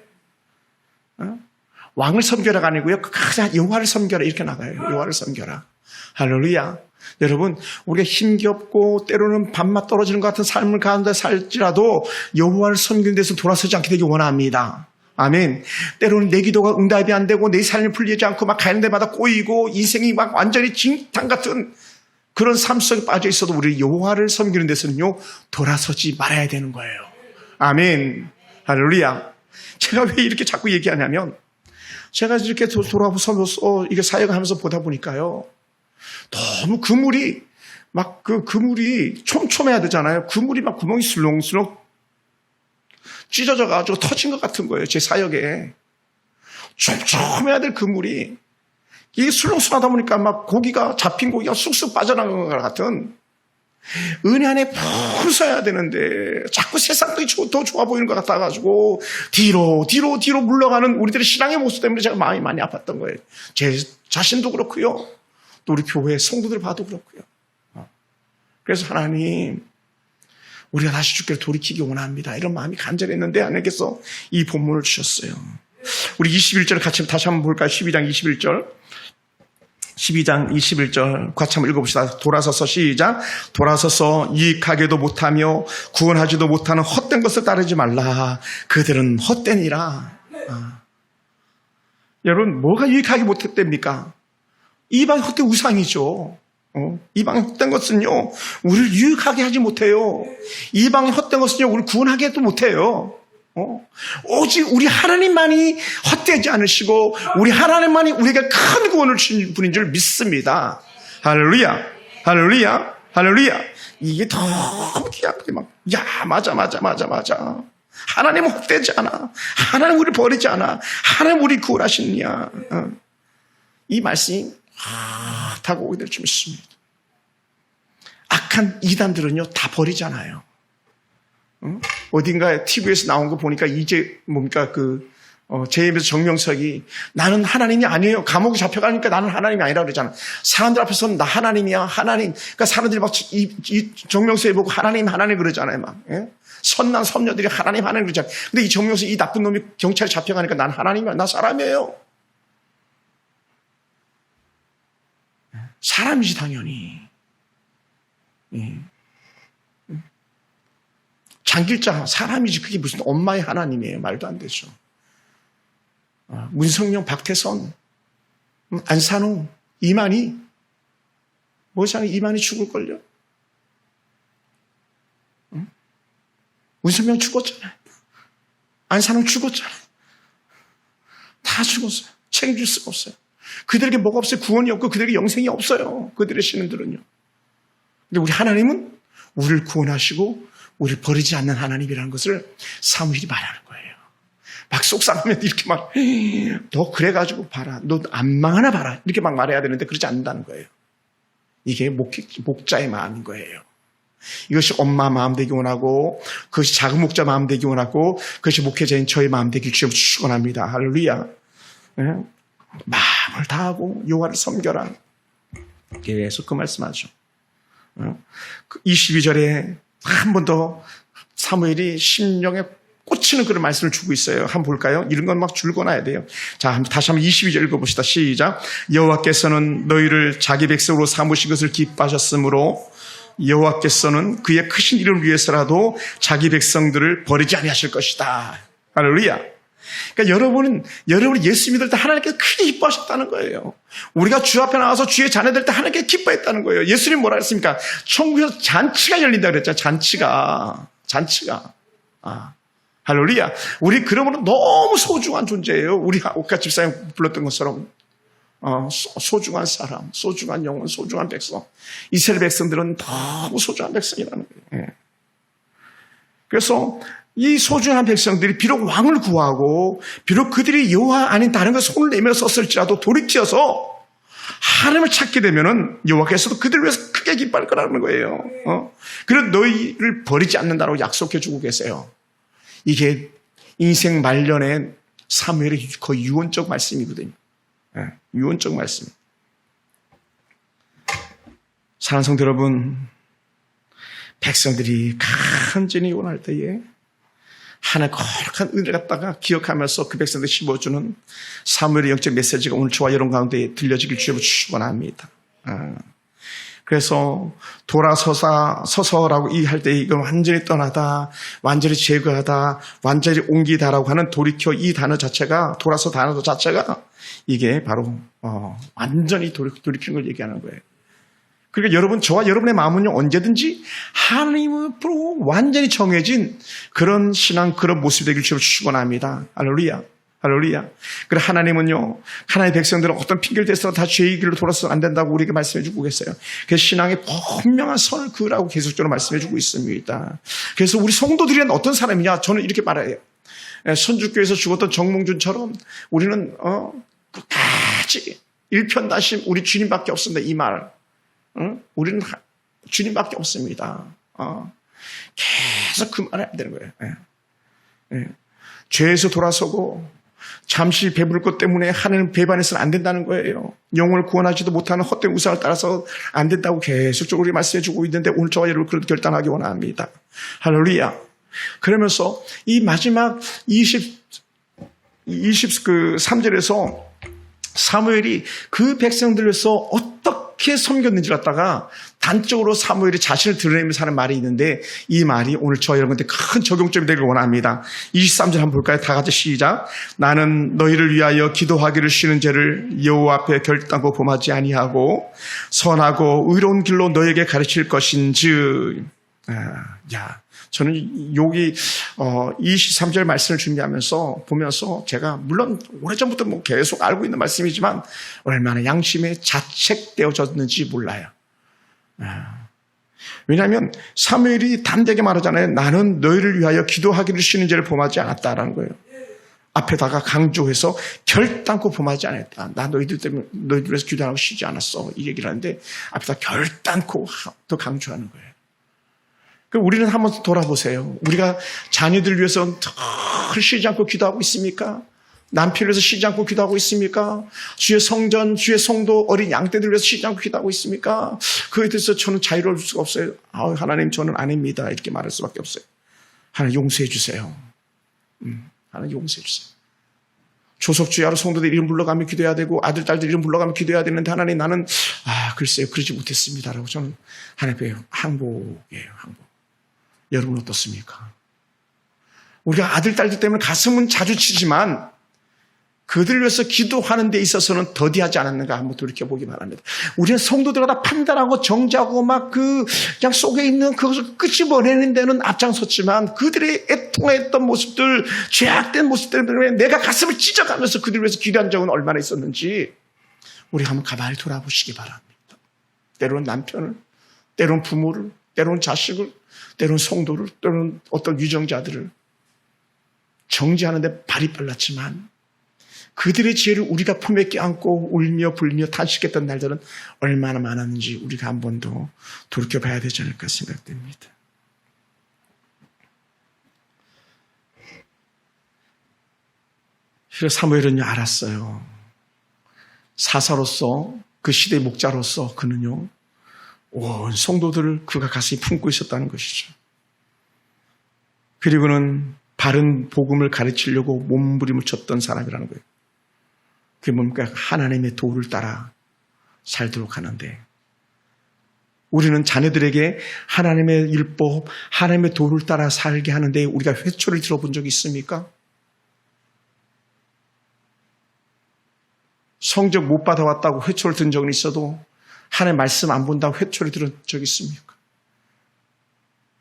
왕을 섬겨라가 아니고요. 끝까지 여호와를 섬겨라 이렇게 나가요. 여호와를 섬겨라. 할렐루야. 여러분, 우리가 힘겹고 때로는 밥맛 떨어지는 것 같은 삶을 가운데 살지라도 여호와를 섬기는 데서 돌아서지 않게 되기 원합니다. 아멘. 때로는 내 기도가 응답이 안 되고 내 삶이 풀리지 않고 막 가는 데마다 꼬이고 인생이 막 완전히 진탕 같은 그런 삶 속에 빠져 있어도 우리 여호와를 섬기는 데서는요 돌아서지 말아야 되는 거예요. 아멘. 할렐루야. 제가 왜 이렇게 자꾸 얘기하냐면 제가 이렇게 돌아보면서 이게 사역을 하면서 보다 보니까요 너무 그물이 막 그물이 촘촘해야 되잖아요. 그물이 막 구멍이 술렁술렁 찢어져가지고 터진 것 같은 거예요. 제 사역에. 촘촘해야 될 그물이 이게 술렁술렁하다 보니까 막 고기가 잡힌 고기가 쑥쑥 빠져나간 것 같은 은혜 안에 푹 서야 되는데 자꾸 세상이 더 좋아 보이는 것 같아가지고 뒤로 물러가는 우리들의 신앙의 모습 때문에 제가 마음이 많이 아팠던 거예요. 제 자신도 그렇고요. 또 우리 교회 성도들 봐도 그렇고요. 그래서 하나님 우리가 다시 주께로 돌이키기 원합니다. 이런 마음이 간절했는데 하나님께서 이 본문을 주셨어요. 우리 21절 같이 다시 한번 볼까요? 12장 21절. 12장 21절 같이 한번 읽어봅시다. 돌아서서 시작. 돌아서서 유익하게도 못하며 구원하지도 못하는 헛된 것을 따르지 말라. 그들은 헛되니라. 여러분 뭐가 유익하게 못했답니까? 이방의 헛된 우상이죠. 이방의 헛된 것은요 우리를 유익하게 하지 못해요. 이방의 헛된 것은요 우리를 구원하게도 못해요. 오직 우리 하나님만이 헛되지 않으시고 우리 하나님만이 우리에게 큰 구원을 주신 분인 줄 믿습니다. 할렐루야, 할렐루야, 할렐루야. 이게 너무 귀하게 맞아. 하나님은 헛되지 않아. 하나님 우리를 버리지 않아. 하나님 우리를 구원하시느냐. 이 말씀이 다가오게 될 줄 믿습니다. 악한 이단들은요 다 버리잖아요. 어딘가에 TV에서 나온 거 보니까 이제 뭡니까 제임스 정명석이 나는 하나님이 아니에요. 감옥에 잡혀가니까 나는 하나님이 아니라 그러잖아. 사람들 앞에서는 나 하나님이야. 하나님. 그러니까 사람들이 막 이 정명석이 보고 하나님 그러잖아요. 막 선난 선녀들이 하나님 그러잖아요. 근데 이 정명석 이 나쁜 놈이 경찰에 잡혀가니까 나는 하나님이야. 나 사람이에요. 사람이지 당연히. 장길자 사람이지 그게 무슨 엄마의 하나님이에요. 말도 안 되죠. 문성령, 박태선, 안산호, 이만희 뭐잖아요. 이만희 죽을걸요. 문성명 죽었잖아요. 안산호 죽었잖아요. 다 죽었어요. 책임질 수가 없어요. 그들에게 뭐가 없어요? 구원이 없고 그들에게 영생이 없어요. 그들의 신들은요. 근데 우리 하나님은 우리를 구원하시고 우리를 버리지 않는 하나님이라는 것을 사무엘이 말하는 거예요. 막 속상하면 이렇게 막 너 그래가지고 봐라. 너 안 망하나 봐라. 이렇게 막 말해야 되는데 그러지 않는다는 거예요. 이게 목자의 마음인 거예요. 이것이 엄마 마음 되기 원하고 그것이 작은 목자 마음 되기 원하고 그것이 목회자인 저의 마음 되길 주여 축원합니다. 할렐루야. 마음을 다하고 여호와를 섬겨라. 계속 그 말씀하죠. 22절에 한 번 더 사무엘이 심령에 꽂히는 그런 말씀을 주고 있어요. 한번 볼까요? 이런 건 막 줄거놔야 돼요. 자, 다시 한번 22절 읽어봅시다. 시작. 여호와께서는 너희를 자기 백성으로 삼으신 것을 기뻐하셨으므로 여호와께서는 그의 크신 이름을 위해서라도 자기 백성들을 버리지 아니하실 것이다. 할렐루야. 그러니까 여러분이 예수 믿을 때 하나님께서 크게 기뻐하셨다는 거예요. 우리가 주 앞에 나와서 주의 자녀될 때 하나님께 기뻐했다는 거예요. 예수님 뭐라 했습니까? 천국에서 잔치가 열린다 그랬죠. 잔치가. 할렐루야. 우리 그러므로 너무 소중한 존재예요. 우리 아까 집사님 불렀던 것처럼 소중한 사람, 소중한 영혼, 소중한 백성. 이스라엘 백성들은 너무 소중한 백성이라는 거예요. 그래서 이 소중한 백성들이 비록 왕을 구하고 비록 그들이 여호와 아닌 다른 것 손을 내밀어 썼을지라도 돌이켜서 하나님을 찾게 되면은 여호와께서도 그들을 위해서 크게 기뻐할 거라는 거예요. 그래서 너희를 버리지 않는다고 약속해 주고 계세요. 이게 인생 말년에 사무엘의 거의 유언적 말씀이거든요. 유언적 말씀. 사랑하는 성도 여러분, 백성들이 간절히 원할 때에 하나의 거룩한 은혜를 갖다가 기억하면서 그 백성들이 심어주는 사무엘의 영적 메시지가 오늘 저와 여러분 가운데 들려지길 주여 축원합니다. 그래서 서서라고 이해할 때 이건 완전히 떠나다, 완전히 제거하다, 완전히 옮기다라고 하는 돌이켜 이 단어 자체가, 돌아서 단어 자체가 이게 바로 완전히 돌이키는 걸 얘기하는 거예요. 그러니까 여러분, 저와 여러분의 마음은요, 언제든지 하나님으로 완전히 정해진 그런 신앙, 그런 모습이 되길 주로 축원합니다. 할렐루야. 할렐루야. 그래, 하나님은요, 하나님의 백성들은 어떤 핑계를 대서 다 죄의 길로 돌아서는 안 된다고 우리에게 말씀해 주고 계세요. 그래서 신앙의 분명한 선을 그으라고 계속적으로 말씀해 주고 있습니다. 그래서 우리 성도들은 어떤 사람이냐? 저는 이렇게 말해요. 선주교에서 죽었던 정몽준처럼 우리는, 끝까지 일편단심 우리 주님밖에 없습니다. 이 말. 우리는 주님밖에 없습니다. 계속 그 말을 해야 되는 거예요. 죄에서 돌아서고 잠시 배부를 것 때문에 하나님 배반해서는 안 된다는 거예요. 영혼을 구원하지도 못하는 헛된 우상을 따라서 안 된다고 계속적으로 말씀해 주고 있는데 오늘 저와 여러분 그런 결단하기 원합니다. 할렐루야. 그러면서 이 마지막 23절에서 사무엘이 그 백성들에서 어떻게 섬겼는지를 갖다가 단적으로 사무엘이 자신을 드러내면서 하는 말이 있는데 이 말이 오늘 저와 여러분한테 큰 적용점이 되길 원합니다. 23절 한번 볼까요? 다 같이 시작. 나는 너희를 위하여 기도하기를 쉬는 죄를 여호와 앞에 결단코 범하지 아니하고 선하고 의로운 길로 너에게 가르칠 것인즉. 저는 여기 23절 말씀을 준비하면서 보면서 제가 물론 오래전부터 계속 알고 있는 말씀이지만 얼마나 양심에 자책되어졌는지 몰라요. 왜냐하면 사무엘이 담대하게 말하잖아요. 나는 너희를 위하여 기도하기를 쉬는 죄를 범하지 않았다라는 거예요. 앞에다가 강조해서 결단코 범하지 않았다. 나 너희들 때문에 너희들 위해서 기도하고 쉬지 않았어. 이 얘기를 하는데 앞에다 결단코 더 강조하는 거예요. 우리는 한번 돌아보세요. 우리가 자녀들을 위해서 늘 쉬지 않고 기도하고 있습니까? 남편을 위해서 쉬지 않고 기도하고 있습니까? 주의 성전, 주의 성도, 어린 양떼들을 위해서 쉬지 않고 기도하고 있습니까? 그에 대해서 저는 자유로울 수가 없어요. 하나님 저는 아닙니다. 이렇게 말할 수밖에 없어요. 하나님 용서해 주세요. 하나님 용서해 주세요. 조석주야로 성도들 이름 불러가며 기도해야 되고 아들, 딸들 이름 불러가며 기도해야 되는데 하나님 나는 글쎄요 그러지 못했습니다라고 저는 하나님께 항복이에요. 항복. 여러분 어떻습니까? 우리가 아들, 딸들 때문에 가슴은 자주 치지만 그들을 위해서 기도하는 데 있어서는 더디하지 않았는가 한번 돌이켜보기 바랍니다. 우리는 성도들마다 판단하고 정죄하고 그냥 속에 있는 그것을 끄집어내는 데는 앞장섰지만 그들의 애통했던 모습들, 죄악된 모습들 때문에 내가 가슴을 찢어가면서 그들을 위해서 기도한 적은 얼마나 있었는지 우리 한번 가만히 돌아보시기 바랍니다. 때로는 남편을, 때로는 부모를, 때로는 자식을, 때로는 성도를, 때로는 어떤 유정자들을 정죄하는데 발이 빨랐지만 그들의 지혜를 우리가 품에 껴안고 울며 불며 탄식했던 날들은 얼마나 많았는지 우리가 한 번 더 돌이켜봐야 되지 않을까 생각됩니다. 그래서 사무엘은요 알았어요. 사사로서 그 시대의 목자로서 그는요 온 성도들을 그가 가슴에 품고 있었다는 것이죠. 그리고는 바른 복음을 가르치려고 몸부림을 쳤던 사람이라는 거예요. 그게 뭡니까? 하나님의 도를 따라 살도록 하는데 우리는 자녀들에게 하나님의 율법, 하나님의 도를 따라 살게 하는데 우리가 회초를 들어본 적이 있습니까? 성적 못 받아왔다고 회초를 든 적은 있어도 하나님 말씀 안 본다고 회초를 들은 적이 있습니까?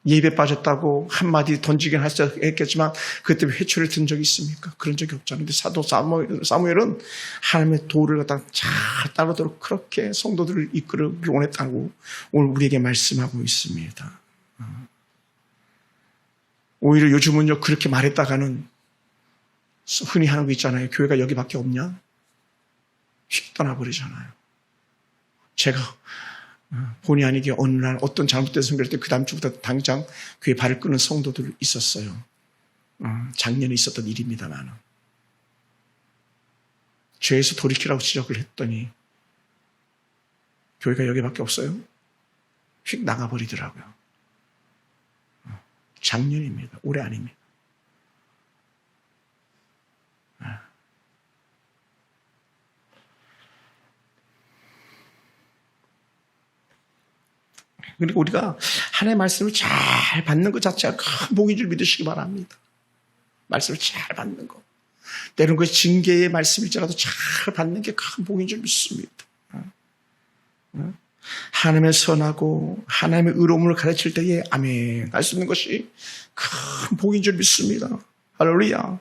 예배 빠졌다고 한마디 던지긴 했겠지만 그것 때문에 회초를 든 적이 있습니까? 그런 적이 없잖아요. 근데 사도 사무엘은 하나님의 도를 갖다 잘 따르도록 그렇게 성도들을 이끌기 원했다고 오늘 우리에게 말씀하고 있습니다. 오히려 요즘은요 그렇게 말했다가는 흔히 하는 거 있잖아요. 교회가 여기밖에 없냐? 휙 떠나버리잖아요. 제가 본의 아니게 어느 날 어떤 잘못된 선교할 때 그 다음 주부터 당장 교회 발을 끄는 성도들 있었어요. 작년에 있었던 일입니다만 죄에서 돌이키라고 지적을 했더니 교회가 여기밖에 없어요? 휙 나가버리더라고요. 작년입니다. 올해 아닙니다. 그리고 우리가 하나님의 말씀을 잘 받는 것 자체가 큰 복인 줄 믿으시기 바랍니다. 말씀을 잘 받는 것. 때로는 그 징계의 말씀일지라도 잘 받는 게 큰 복인 줄 믿습니다. 하나님의 선하고 하나님의 의로움을 가르칠 때에 아멘 할 수 있는 것이 큰 복인 줄 믿습니다. 할렐루야.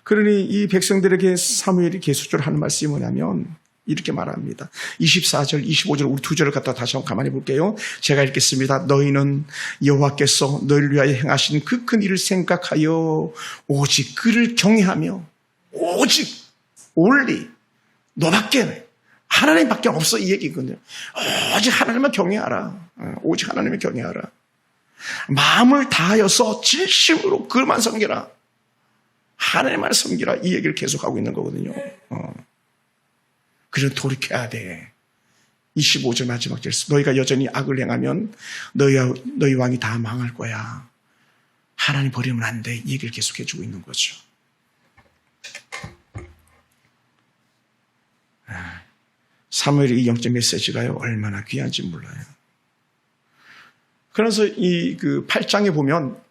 그러니 이 백성들에게 사무엘이 계속적으로 하는 말씀이 뭐냐면 이렇게 말합니다. 24절, 25절 우리 두 절을 갖다 다시 한번 가만히 볼게요. 제가 읽겠습니다. 너희는 여호와께서 너희를 위하여 행하신 그 큰 일을 생각하여 오직 그를 경외하며 오직 올리 너밖에 하나님밖에 없어 이 얘기거든요. 오직 하나님만 경외하라. 오직 하나님을 경외하라. 마음을 다하여서 진심으로 그만 섬기라. 하나님만 섬기라. 이 얘기를 계속하고 있는 거거든요. 그래서 돌이켜야 돼. 25절 마지막 절에서 너희가 여전히 악을 행하면 너희 왕이 다 망할 거야. 하나님 버리면 안 돼. 이 얘기를 계속해주고 있는 거죠. 사무엘의 이 영적 메시지가요 얼마나 귀한지 몰라요. 그래서 이 8장에 보면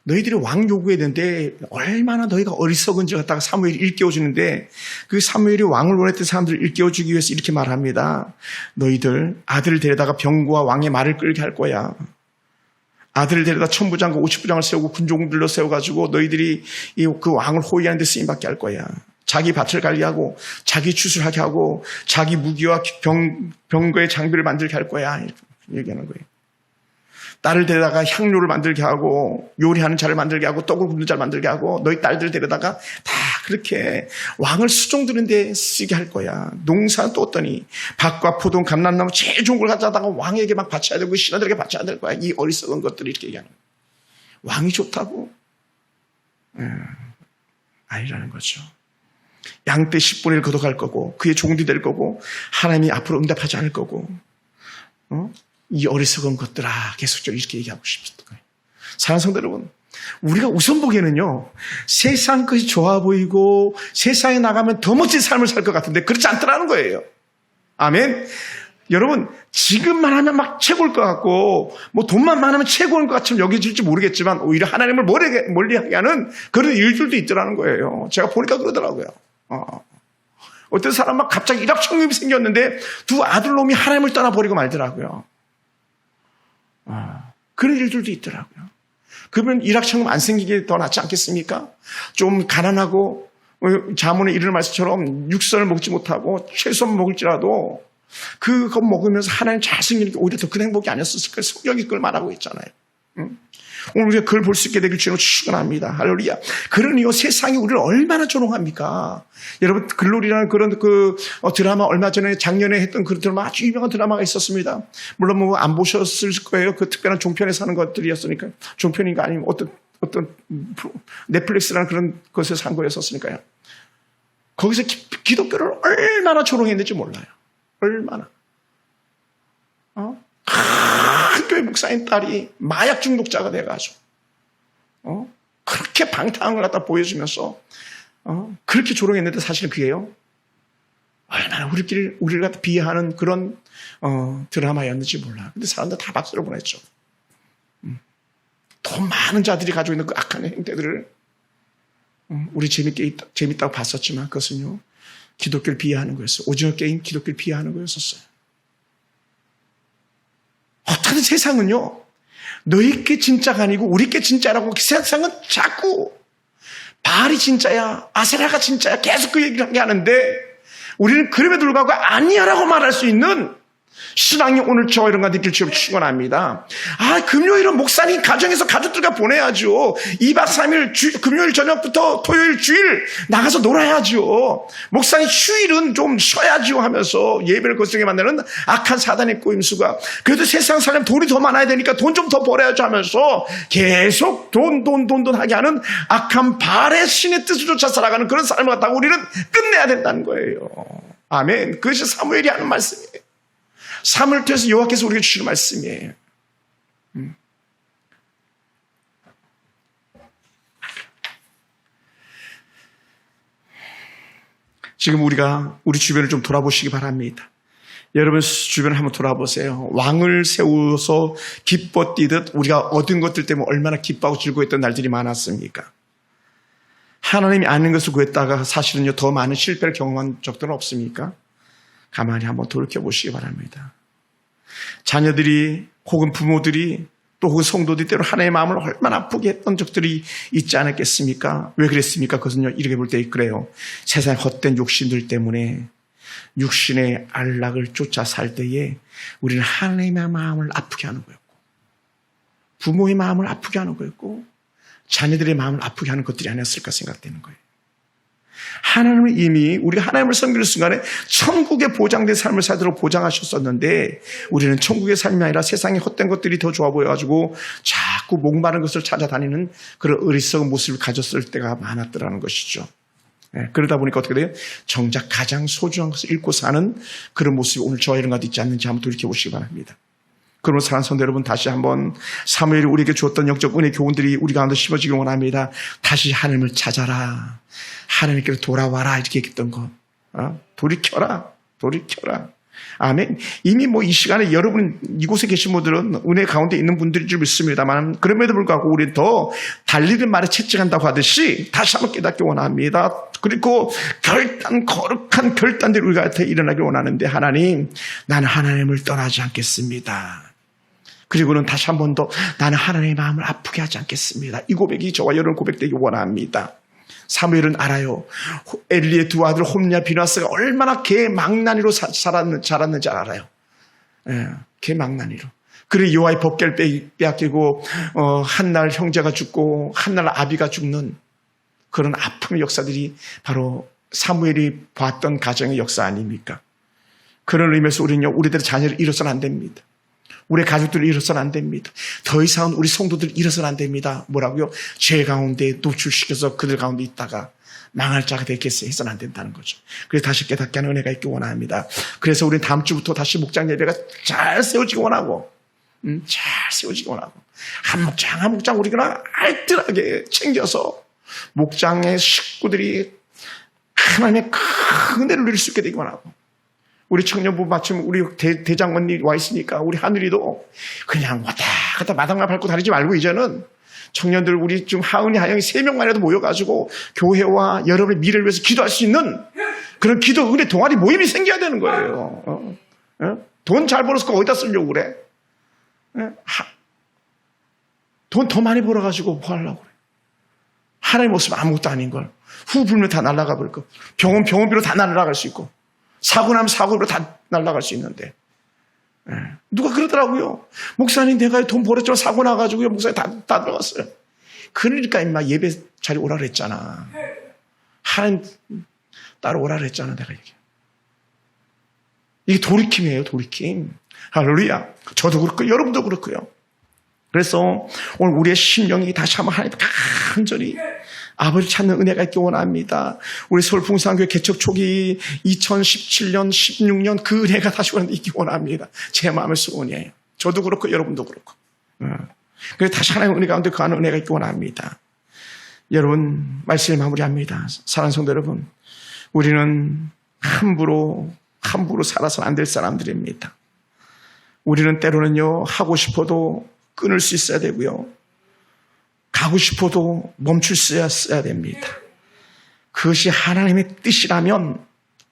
너희들이 왕 요구해야 되는데 얼마나 너희가 어리석은지 갖다가 사무엘이 일깨워주는데 그 사무엘이 왕을 원했던 사람들을 일깨워주기 위해서 이렇게 말합니다. 너희들 아들을 데려다가 병거와 왕의 말을 끌게 할 거야. 아들을 데려다 천부장과 50부장을 세우고 군종들로 세워가지고 너희들이 그 왕을 호위하는 데 쓰임받게 할 거야. 자기 밭을 관리하고 자기 추수하게 하고 자기 무기와 병거의 장비를 만들게 할 거야. 이렇게 얘기하는 거예요. 딸을 데려다가 향료를 만들게 하고 요리하는 자를 만들게 하고 떡을 굽는 자를 만들게 하고 너희 딸들 데려다가 다 그렇게 왕을 수종드는 데 쓰게 할 거야. 농사는 또 어떠니 밭과 포도, 감람나무 제일 좋은 걸 가져다가 왕에게 막 바쳐야 되고 신하들에게 바쳐야 될 거야. 이 어리석은 것들을 이렇게 얘기하는 거야. 왕이 좋다고? 아니라는 거죠. 양떼 10분의 1 걷어갈 거고 그의 종들이 될 거고 하나님이 앞으로 응답하지 않을 거고 이 어리석은 것들아 계속적으로 이렇게 얘기하고 싶었던 거예요. 사랑하는 성도 여러분, 우리가 우선 보기에는요 세상 것이 좋아 보이고 세상에 나가면 더 멋진 삶을 살 것 같은데 그렇지 않더라는 거예요. 아멘. 여러분 지금만 하면 막 최고일 것 같고 뭐 돈만 많으면 최고인 것 같으면 여겨질지 모르겠지만 오히려 하나님을 멀리하게 하는 그런 일들도 있더라는 거예요. 제가 보니까 그러더라고요. 어떤 사람 막 갑자기 일확천금이 생겼는데 두 아들놈이 하나님을 떠나버리고 말더라고요. 그런 일들도 있더라고요. 그러면 일확천금 안 생기게 더 낫지 않겠습니까? 좀 가난하고 자문의 이르는 말씀처럼 육선을 먹지 못하고 채소만 먹을지라도 그거 먹으면서 하나님 잘 생기는 게 오히려 더 큰 행복이 아니었을까? 성경이 그걸 말하고 있잖아요. 오늘 우리가 그걸 볼 수 있게 되길 주로 축원합니다. 할렐루야. 그러니요 세상이 우리를 얼마나 조롱합니까? 여러분 글로리라는 그런 드라마 얼마 전에 작년에 했던 그 드라마 아주 유명한 드라마가 있었습니다. 물론 뭐 안 보셨을 거예요. 그 특별한 종편에서 하는 것들이었으니까 종편인가 아니면 어떤 넷플릭스라는 그런 것에서 한 거였었으니까요. 거기서 기독교를 얼마나 조롱했는지 몰라요. 얼마나. 큰 교회 목사인 딸이 마약 중독자가 돼가지고 그렇게 방탕한 걸 갖다 보여주면서 그렇게 조롱했는데 사실은 그게요 얼마나 우리를 갖다 비하하는 그런 드라마였는지 몰라요. 근데 사람들 다 박수를 보냈죠. 돈 많은 자들이 가지고 있는 그 악한 행태들을 우리 재밌다고 봤었지만 그것은요 기독교를 비하하는 거였어요. 오징어 게임 기독교를 비하하는 거였었어요. 어떤 세상은요 너희께 진짜가 아니고 우리께 진짜라고 세상은 자꾸 바알이 진짜야 아세라가 진짜야 계속 그 얘기를 하는데 우리는 그럼에도 불구하고 아니야라고 말할 수 있는 신앙이 오늘 저와 이런 가들을 축원합니다. 금요일은 목사님 가정에서 가족들과 보내야죠. 2박 3일 금요일 저녁부터 토요일 주일 나가서 놀아야죠. 목사님 휴일은 좀 쉬어야죠 하면서 예배를 거스르게 만드는 악한 사단의 꼬임수가 그래도 세상 사람 돈이 더 많아야 되니까 돈 좀 더 벌어야죠 하면서 계속 돈 하게 하는 악한 바알의 신의 뜻을 쫓아 살아가는 그런 사람을 갖다가 우리는 끝내야 된다는 거예요. 아멘. 그것이 사무엘이 하는 말씀이에요. 사무엘 통해서 여호와께서 우리에게 주시는 말씀이에요. 지금 우리가 우리 주변을 좀 돌아보시기 바랍니다. 여러분 주변을 한번 돌아보세요. 왕을 세워서 기뻐 뛰듯 우리가 얻은 것들 때문에 얼마나 기뻐하고 즐거워했던 날들이 많았습니까? 하나님이 아는 것을 구했다가 사실은요 더 많은 실패를 경험한 적들은 없습니까? 가만히 한번 돌이켜보시기 바랍니다. 자녀들이 혹은 부모들이 또 혹은 성도들이 때로 하나님의 마음을 얼마나 아프게 했던 적들이 있지 않았겠습니까? 왜 그랬습니까? 그것은요 이렇게 볼 때 그래요. 세상의 헛된 욕심들 때문에 육신의 안락을 쫓아 살 때에 우리는 하나님의 마음을 아프게 하는 거였고 부모의 마음을 아프게 하는 거였고 자녀들의 마음을 아프게 하는 것들이 아니었을까 생각되는 거예요. 하나님은 이미 우리가 하나님을 섬기는 순간에 천국에 보장된 삶을 살도록 보장하셨었는데 우리는 천국의 삶이 아니라 세상의 헛된 것들이 더 좋아 보여가지고 자꾸 목마른 것을 찾아다니는 그런 어리석은 모습을 가졌을 때가 많았더라는 것이죠. 그러다 보니까 어떻게 돼요? 정작 가장 소중한 것을 잃고 사는 그런 모습이 오늘 저와 여러분 가운데 있지 않는지 한번 돌이켜보시기 바랍니다. 그러면 사랑하는 성도 여러분 다시 한번 사무엘이 우리에게 주었던 영적 은혜 교훈들이 우리 가운데 심어지기 원합니다. 다시 하나님을 찾아라. 하나님께로 돌아와라 이렇게 얘기했던 것. 돌이켜라. 아멘. 이미 이 시간에 여러분 이곳에 계신 분들은 은혜 가운데 있는 분들인 줄 믿습니다만 그럼에도 불구하고 우리는 더 달리는 말에 채찍한다고 하듯이 다시 한번 깨닫기 원합니다. 그리고 거룩한 결단들이 우리한테 일어나길 원하는데 하나님 나는 하나님을 떠나지 않겠습니다. 그리고는 다시 한 번 더 나는 하나님의 마음을 아프게 하지 않겠습니다. 이 고백이 저와 여러분 고백되기 원합니다. 사무엘은 알아요. 엘리의 두 아들 홈리와 비나스가 얼마나 개망나니로 자랐는지 알아요. 개망나니로. 그리고 여호와의 법궤를 빼앗기고 한날 형제가 죽고 한날 아비가 죽는 그런 아픔의 역사들이 바로 사무엘이 봤던 가정의 역사 아닙니까? 그런 의미에서 우리는요 우리들의 자녀를 잃어서는 안 됩니다. 우리 가족들을 잃어서는 안 됩니다. 더 이상은 우리 성도들을 잃어서는 안 됩니다. 뭐라고요? 죄 가운데 노출시켜서 그들 가운데 있다가 망할 자가 되겠어 해서는 안 된다는 거죠. 그래서 다시 깨닫게 하는 은혜가 있기 원합니다. 그래서 우리는 다음 주부터 다시 목장 예배가 잘 세워지기 원하고 한 목장 우리가 알뜰하게 챙겨서 목장의 식구들이 하나님의 큰 은혜를 누릴 수 있게 되기 원하고 우리 청년부 마침 우리 대장언니 와 있으니까 우리 하늘이도 그냥 왔다 갔다 마당만 밟고 다니지 말고 이제는 청년들 우리 좀 하은이 하영이 3명만이라도 모여가지고 교회와 여러분의 미래를 위해서 기도할 수 있는 그런 기도 은혜 동아리 모임이 생겨야 되는 거예요. 돈 잘 벌어서 어디다 쓰려고 그래? 돈 더 많이 벌어가지고 뭐 하려고 그래? 하나님 모습 아무것도 아닌 걸 후 불면 다 날아가 버릴 거 병원비로 다 날아갈 수 있고 사고 나면 사고로 다 날아갈 수 있는데 누가 그러더라고요. 목사님 내가 돈 벌었지만 사고 나가지고 목사님 다 들어갔어요. 그러니까 임마 예배 자리 오라 그랬잖아. 하나님 따로 오라 그랬잖아 내가 이게 돌이킴이에요. 돌이킴. 할렐루야. 저도 그렇고 여러분도 그렇고요. 그래서 오늘 우리의 심령이 다시 한번 하나님 간절히 아버지 찾는 은혜가 있기 원합니다. 우리 서울풍산교회 개척 초기 2017년, 16년 그 은혜가 다시 있기 원합니다. 제 마음의 소원이에요. 저도 그렇고 여러분도 그렇고. 그래서 다시 하나님의 은혜 가운데 거하는 은혜가 있기 원합니다. 여러분 말씀을 마무리합니다. 사랑하는 성도 여러분, 우리는 함부로 살아서는 안 될 사람들입니다. 우리는 때로는요 하고 싶어도 끊을 수 있어야 되고요. 가고 싶어도 멈출 수 있어야 됩니다. 그것이 하나님의 뜻이라면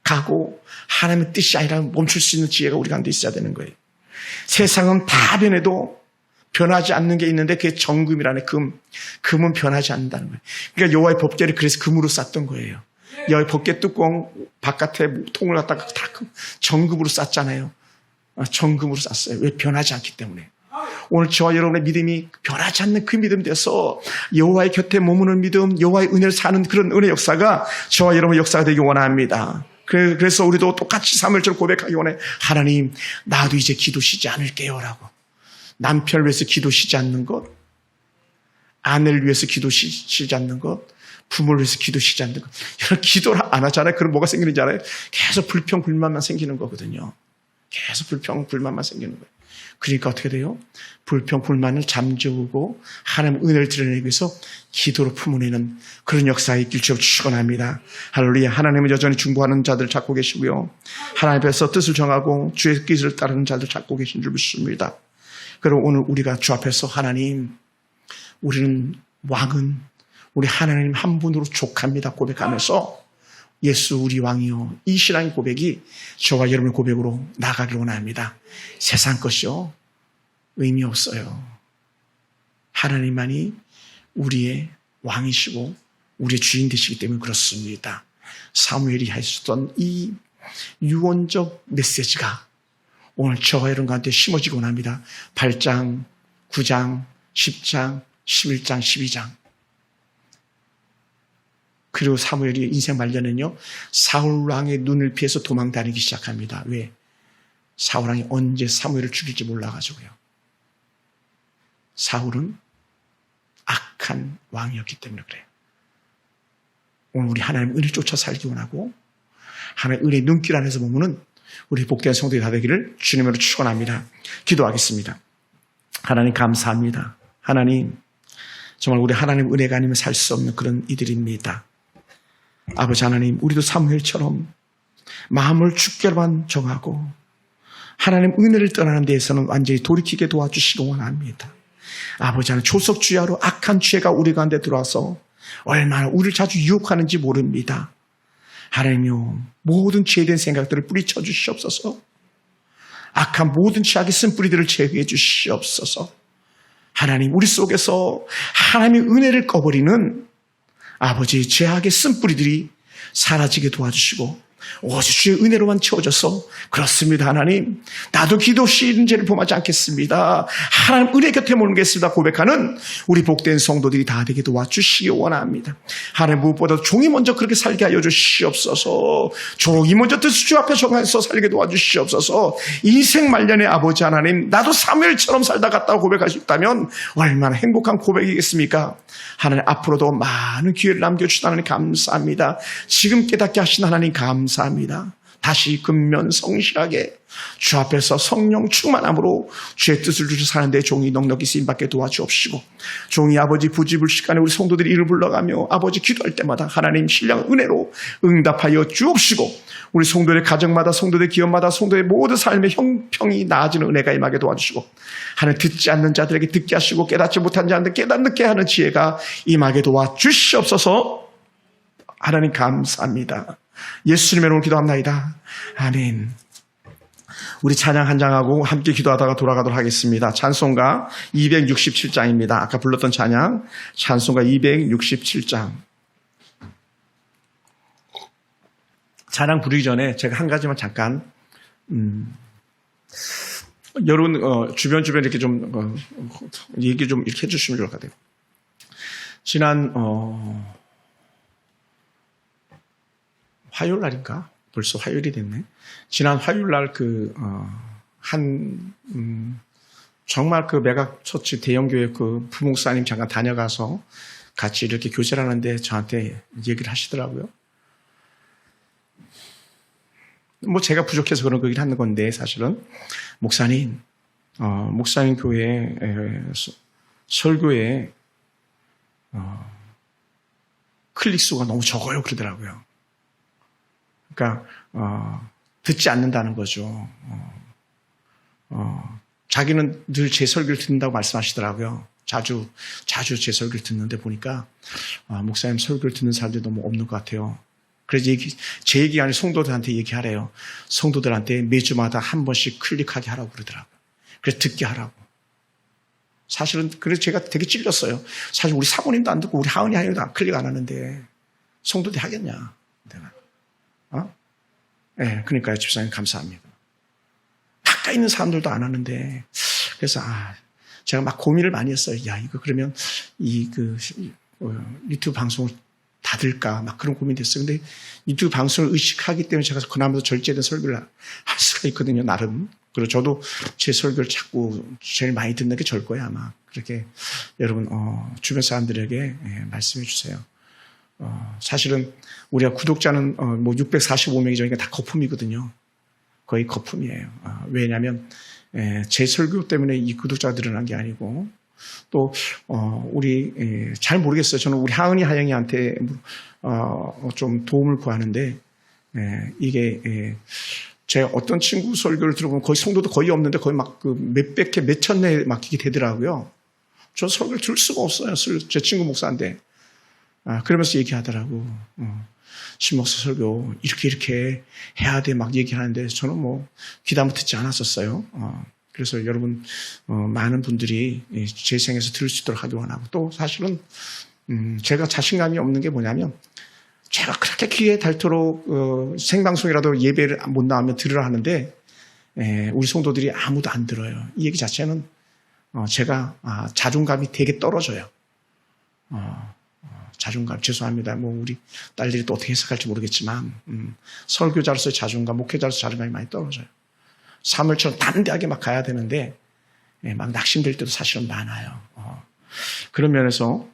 가고 하나님의 뜻이 아니라면 멈출 수 있는 지혜가 우리 가운데 있어야 되는 거예요. 세상은 다 변해도 변하지 않는 게 있는데 그게 정금이라는 금은 변하지 않는다는 거예요. 그러니까 여호와의 법궤를 그래서 금으로 쌌던 거예요. 여호와의 법궤 뚜껑 바깥에 통을 갖다가 다 정금으로 쌌잖아요. 정금으로 쌌어요. 왜? 변하지 않기 때문에. 오늘 저와 여러분의 믿음이 변하지 않는 그 믿음 돼서 여호와의 곁에 머무는 믿음, 여호와의 은혜를 사는 그런 은혜 역사가 저와 여러분의 역사가 되기 원합니다. 그래서 우리도 똑같이 사무엘처럼 고백하기 원해. 하나님, 나도 이제 기도 쉬지 않을게요 라고. 남편을 위해서 기도 쉬지 않는 것, 아내를 위해서 기도 쉬지 않는 것, 부모를 위해서 기도 쉬지 않는 것. 여러분 기도를 안 하잖아요. 그럼 뭐가 생기는지 알아요? 계속 불평 불만만 생기는 거거든요. 계속 불평, 불만만 생기는 거예요. 그러니까 어떻게 돼요? 불평, 불만을 잠재우고 하나님 은혜를 드러내기 위해서 기도로 품어내는 그런 역사에 있길 주여 축원합니다. 할렐루야. 하나님은 여전히 중보하는 자들 찾고 계시고요. 하나님 앞에서 뜻을 정하고 주의 뜻을 따르는 자들 찾고 계신 줄 믿습니다. 그리고 오늘 우리가 주 앞에서 하나님, 우리는 왕은 우리 하나님 한 분으로 족합니다 고백하면서 예수 우리 왕이요, 이 신앙의 고백이 저와 여러분의 고백으로 나가길 원합니다. 세상 것이요 의미 없어요. 하나님만이 우리의 왕이시고 우리의 주인 되시기 때문에 그렇습니다. 사무엘이 하셨던 이 유언적 메시지가 오늘 저와 여러분 가운데 심어지기 원합니다. 8장, 9장, 10장, 11장, 12장. 그리고 사무엘이 인생 말년에는요, 사울 왕의 눈을 피해서 도망 다니기 시작합니다. 왜? 사울 왕이 언제 사무엘을 죽일지 몰라가지고요. 사울은 악한 왕이었기 때문에 그래요. 오늘 우리 하나님 은혜를 쫓아 살기 원하고 하나님의 은혜의 눈길 안에서 보면은 우리 복된 성도들이 다 되기를 주님으로 축원합니다. 기도하겠습니다. 하나님 감사합니다. 하나님, 정말 우리 하나님 은혜가 아니면 살 수 없는 그런 이들입니다. 아버지 하나님, 우리도 사무엘처럼 마음을 주께로만 정하고 하나님 은혜를 떠나는 데에서는 완전히 돌이키게 도와주시기 원합니다. 아버지 하나님, 조석주야로 악한 죄가 우리 가운데 들어와서 얼마나 우리를 자주 유혹하는지 모릅니다. 하나님이요, 모든 죄된 생각들을 뿌리쳐 주시옵소서. 악한 모든 죄악의 쓴뿌리들을 제거해 주시옵소서. 하나님, 우리 속에서 하나님의 은혜를 꺼버리는 아버지 죄악의 쓴뿌리들이 사라지게 도와주시고 오직 주의 은혜로만 채워져서 그렇습니다. 하나님, 나도 기도 없이 이런 죄를 범하지 않겠습니다. 하나님 은혜 곁에 모르겠습니다 고백하는 우리 복된 성도들이 다 되게 도와주시기 원합니다. 하나님, 무엇보다도 종이 먼저 그렇게 살게 하여 주시옵소서. 종이 먼저 뜻을 주 앞에 정해서 살게 도와주시옵소서. 인생 말년에 아버지 하나님, 나도 사무엘처럼 살다 갔다고 고백하셨다면 얼마나 행복한 고백이겠습니까? 하나님, 앞으로도 많은 기회를 남겨주신 하나님 감사합니다. 지금 깨닫게 하신 하나님 감사합니다. 다시 근면 성실하게 주 앞에서 성령 충만함으로 주의 뜻을 주셔 사는데 종이 넉넉히 쓰임받게 도와주옵시고, 종이 아버지 부지불식간에 우리 성도들이 이를 불러가며 아버지 기도할 때마다 하나님 신령 은혜로 응답하여 주옵시고, 우리 성도의 가정마다, 성도의 기업마다, 성도의 모든 삶의 형평이 나아지는 은혜가 임하게 도와주시고, 하나님 듣지 않는 자들에게 듣게 하시고 깨닫지 못한 자들에게 깨닫게 하는 지혜가 임하게 도와주시옵소서. 하나님 감사합니다. 예수님의 이름으로 기도합나이다. 아멘. 우리 찬양 한 장하고 함께 기도하다가 돌아가도록 하겠습니다. 찬송가 267장입니다. 아까 불렀던 찬송가 267장. 찬양 부르기 전에 제가 한 가지만 잠깐 여러분 주변 이렇게 좀 얘기 좀 이렇게 해주시면 좋을 것 같아요. 지난 화요일 날인가? 벌써 화요일이 됐네. 지난 화요일 날 정말 그 메가처치 대형교회 그 부목사님 잠깐 다녀가서 같이 이렇게 교제를 하는데 저한테 얘기를 하시더라고요. 뭐 제가 부족해서 그런 얘기를 하는 건데 사실은 목사님 교회 설교에 클릭 수가 너무 적어요 그러더라고요. 그러니까 듣지 않는다는 거죠. 자기는 늘 제 설교를 듣는다고 말씀하시더라고요. 자주 제 설교를 듣는데 보니까 목사님 설교를 듣는 사람들이 너무 없는 것 같아요. 그래서 제 얘기 아니라 성도들한테 얘기하래요. 성도들한테 매주마다 한 번씩 클릭하게 하라고 그러더라고요. 그래서 듣게 하라고. 사실은 그래서 제가 되게 찔렸어요. 사실 우리 사모님도 안 듣고 우리 하은이 하연이도 클릭 안 하는데 성도들이 하겠냐. 내가. 네, 그러니까요. 집사님 감사합니다. 가까이 있는 사람들도 안 하는데 그래서 제가 막 고민을 많이 했어요. 야, 이거 그러면 유튜브 방송을 닫을까 막 그런 고민이 됐어요. 근데 유튜브 방송을 의식하기 때문에 제가 그나마도 절제된 설교를 할 수가 있거든요. 나름. 그리고 저도 제 설교를 자꾸 제일 많이 듣는 게 저일 거예요. 아마. 그렇게 여러분 주변 사람들에게 말씀해 주세요. 사실은 우리가 구독자는 645명이 저니까 다 거품이거든요. 거의 거품이에요. 왜냐하면 제 설교 때문에 이 구독자가 늘어난 게 아니고 또 우리 잘 모르겠어요. 저는 우리 하은이 하영이한테 좀 도움을 구하는데 이게 제 어떤 친구 설교를 들어보면 거의 성도도 거의 없는데 거의 막 그 몇백 회, 몇천 회 맡기게 되더라고요. 저 설교를 들을 수가 없어요. 제 친구 목사인데. 그러면서 얘기하더라고. 신목사 설교 이렇게 해야 돼 막 얘기하는데 저는 뭐 귀담아 듣지 않았었어요. 그래서 여러분 많은 분들이 제 생에서 들을 수 있도록 하기 원하고 또 사실은 제가 자신감이 없는 게 뭐냐면 제가 그렇게 귀에 닳도록 생방송이라도 예배를 못 나오면 들으라 하는데 우리 성도들이 아무도 안 들어요. 이 얘기 자체는 제가 자존감이 되게 떨어져요. 자존감 죄송합니다. 뭐 우리 딸들이 또 어떻게 해석할지 모르겠지만 설교자로서의 자존감, 목회자로서의 자존감이 많이 떨어져요. 사무엘처럼 담대하게 막 가야 되는데 막 낙심될 때도 사실은 많아요. 그런 면에서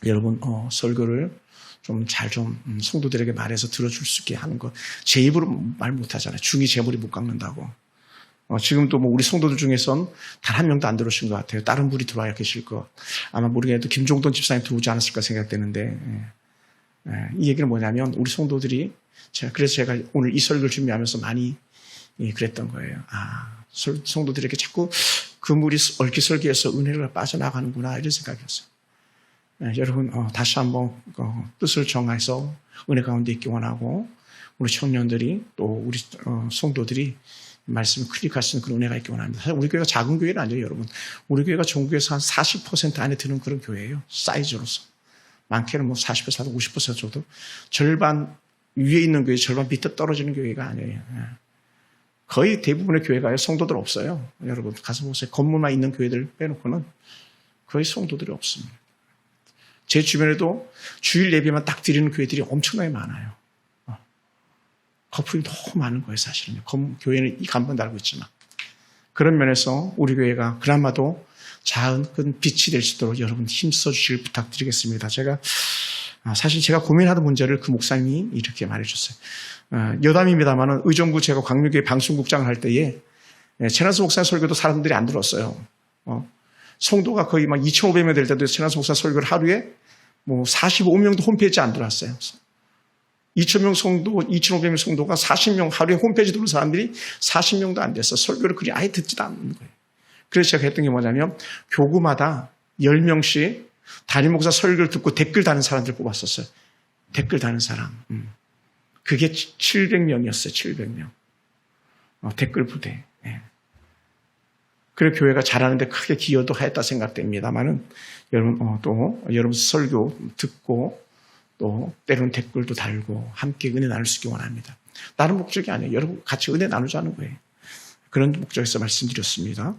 여러분 설교를 좀 잘 성도들에게 말해서 들어줄 수 있게 하는 것. 제 입으로 말 못하잖아요. 중이 제 머리 못 깎는다고. 지금도 뭐 우리 성도들 중에선 단 한 명도 안 들어오신 것 같아요. 다른 분이 들어와 계실 것. 아마 모르겠는데 김종돈 집사님 들어오지 않았을까 생각되는데 이 얘기는 뭐냐면 우리 성도들이 그래서 제가 오늘 이 설교를 준비하면서 많이 그랬던 거예요. 성도들에게 자꾸 그 물이 얽히설기해서 은혜가 빠져나가는구나 이런 생각이었어요. 여러분 다시 한번 뜻을 정해서 은혜 가운데 있기 원하고 우리 청년들이 또 우리 성도들이 말씀을 클릭할 수 있는 그런 은혜가 있기 원합니다. 사실 우리 교회가 작은 교회는 아니에요, 여러분. 우리 교회가 전국에서 한 40% 안에 드는 그런 교회예요. 사이즈로서. 많게는 뭐 40%, 50% 정도. 절반 위에 있는 교회, 절반 밑에 떨어지는 교회가 아니에요. 거의 대부분의 교회가 성도들 없어요. 여러분 가서 보세요. 건물만 있는 교회들 빼놓고는 거의 성도들이 없습니다. 제 주변에도 주일 예배만 딱 드리는 교회들이 엄청나게 많아요. 커플이 너무 많은 거예요, 사실은. 교회는 이 간판 달고 있지만. 그런 면에서 우리 교회가 그나마도 작은 큰 빛이 될 수 있도록 여러분 힘써 주시길 부탁드리겠습니다. 사실 제가 고민하던 문제를 그 목사님이 이렇게 말해줬어요. 여담입니다만은 의정부 제가 광명교회 방송국장을 할 때에 최난수 목사님 설교도 사람들이 안 들었어요. 성도가 거의 막 2,500명 될 때도 최난수 목사 설교를 하루에 뭐 45명도 홈페이지에 안 들어왔어요. 2,000명 성도, 2,500명 성도가 40명 하루에 홈페이지 들어온 사람들이 40명도 안 됐어. 설교를 그리 아예 듣지도 않는 거예요. 그래서 제가 했던 게 뭐냐면 교구마다 10명씩 담임 목사 설교를 듣고 댓글 다는 사람들 뽑았었어요. 댓글 다는 사람. 그게 700명이었어요. 700명. 댓글 부대. 그래 교회가 잘하는데 크게 기여도 했다 생각됩니다만은 여러분 설교 듣고 또 때로는 댓글도 달고 함께 은혜 나눌 수 있기 원합니다. 다른 목적이 아니에요. 여러분 같이 은혜 나누자는 거예요. 그런 목적에서 말씀드렸습니다.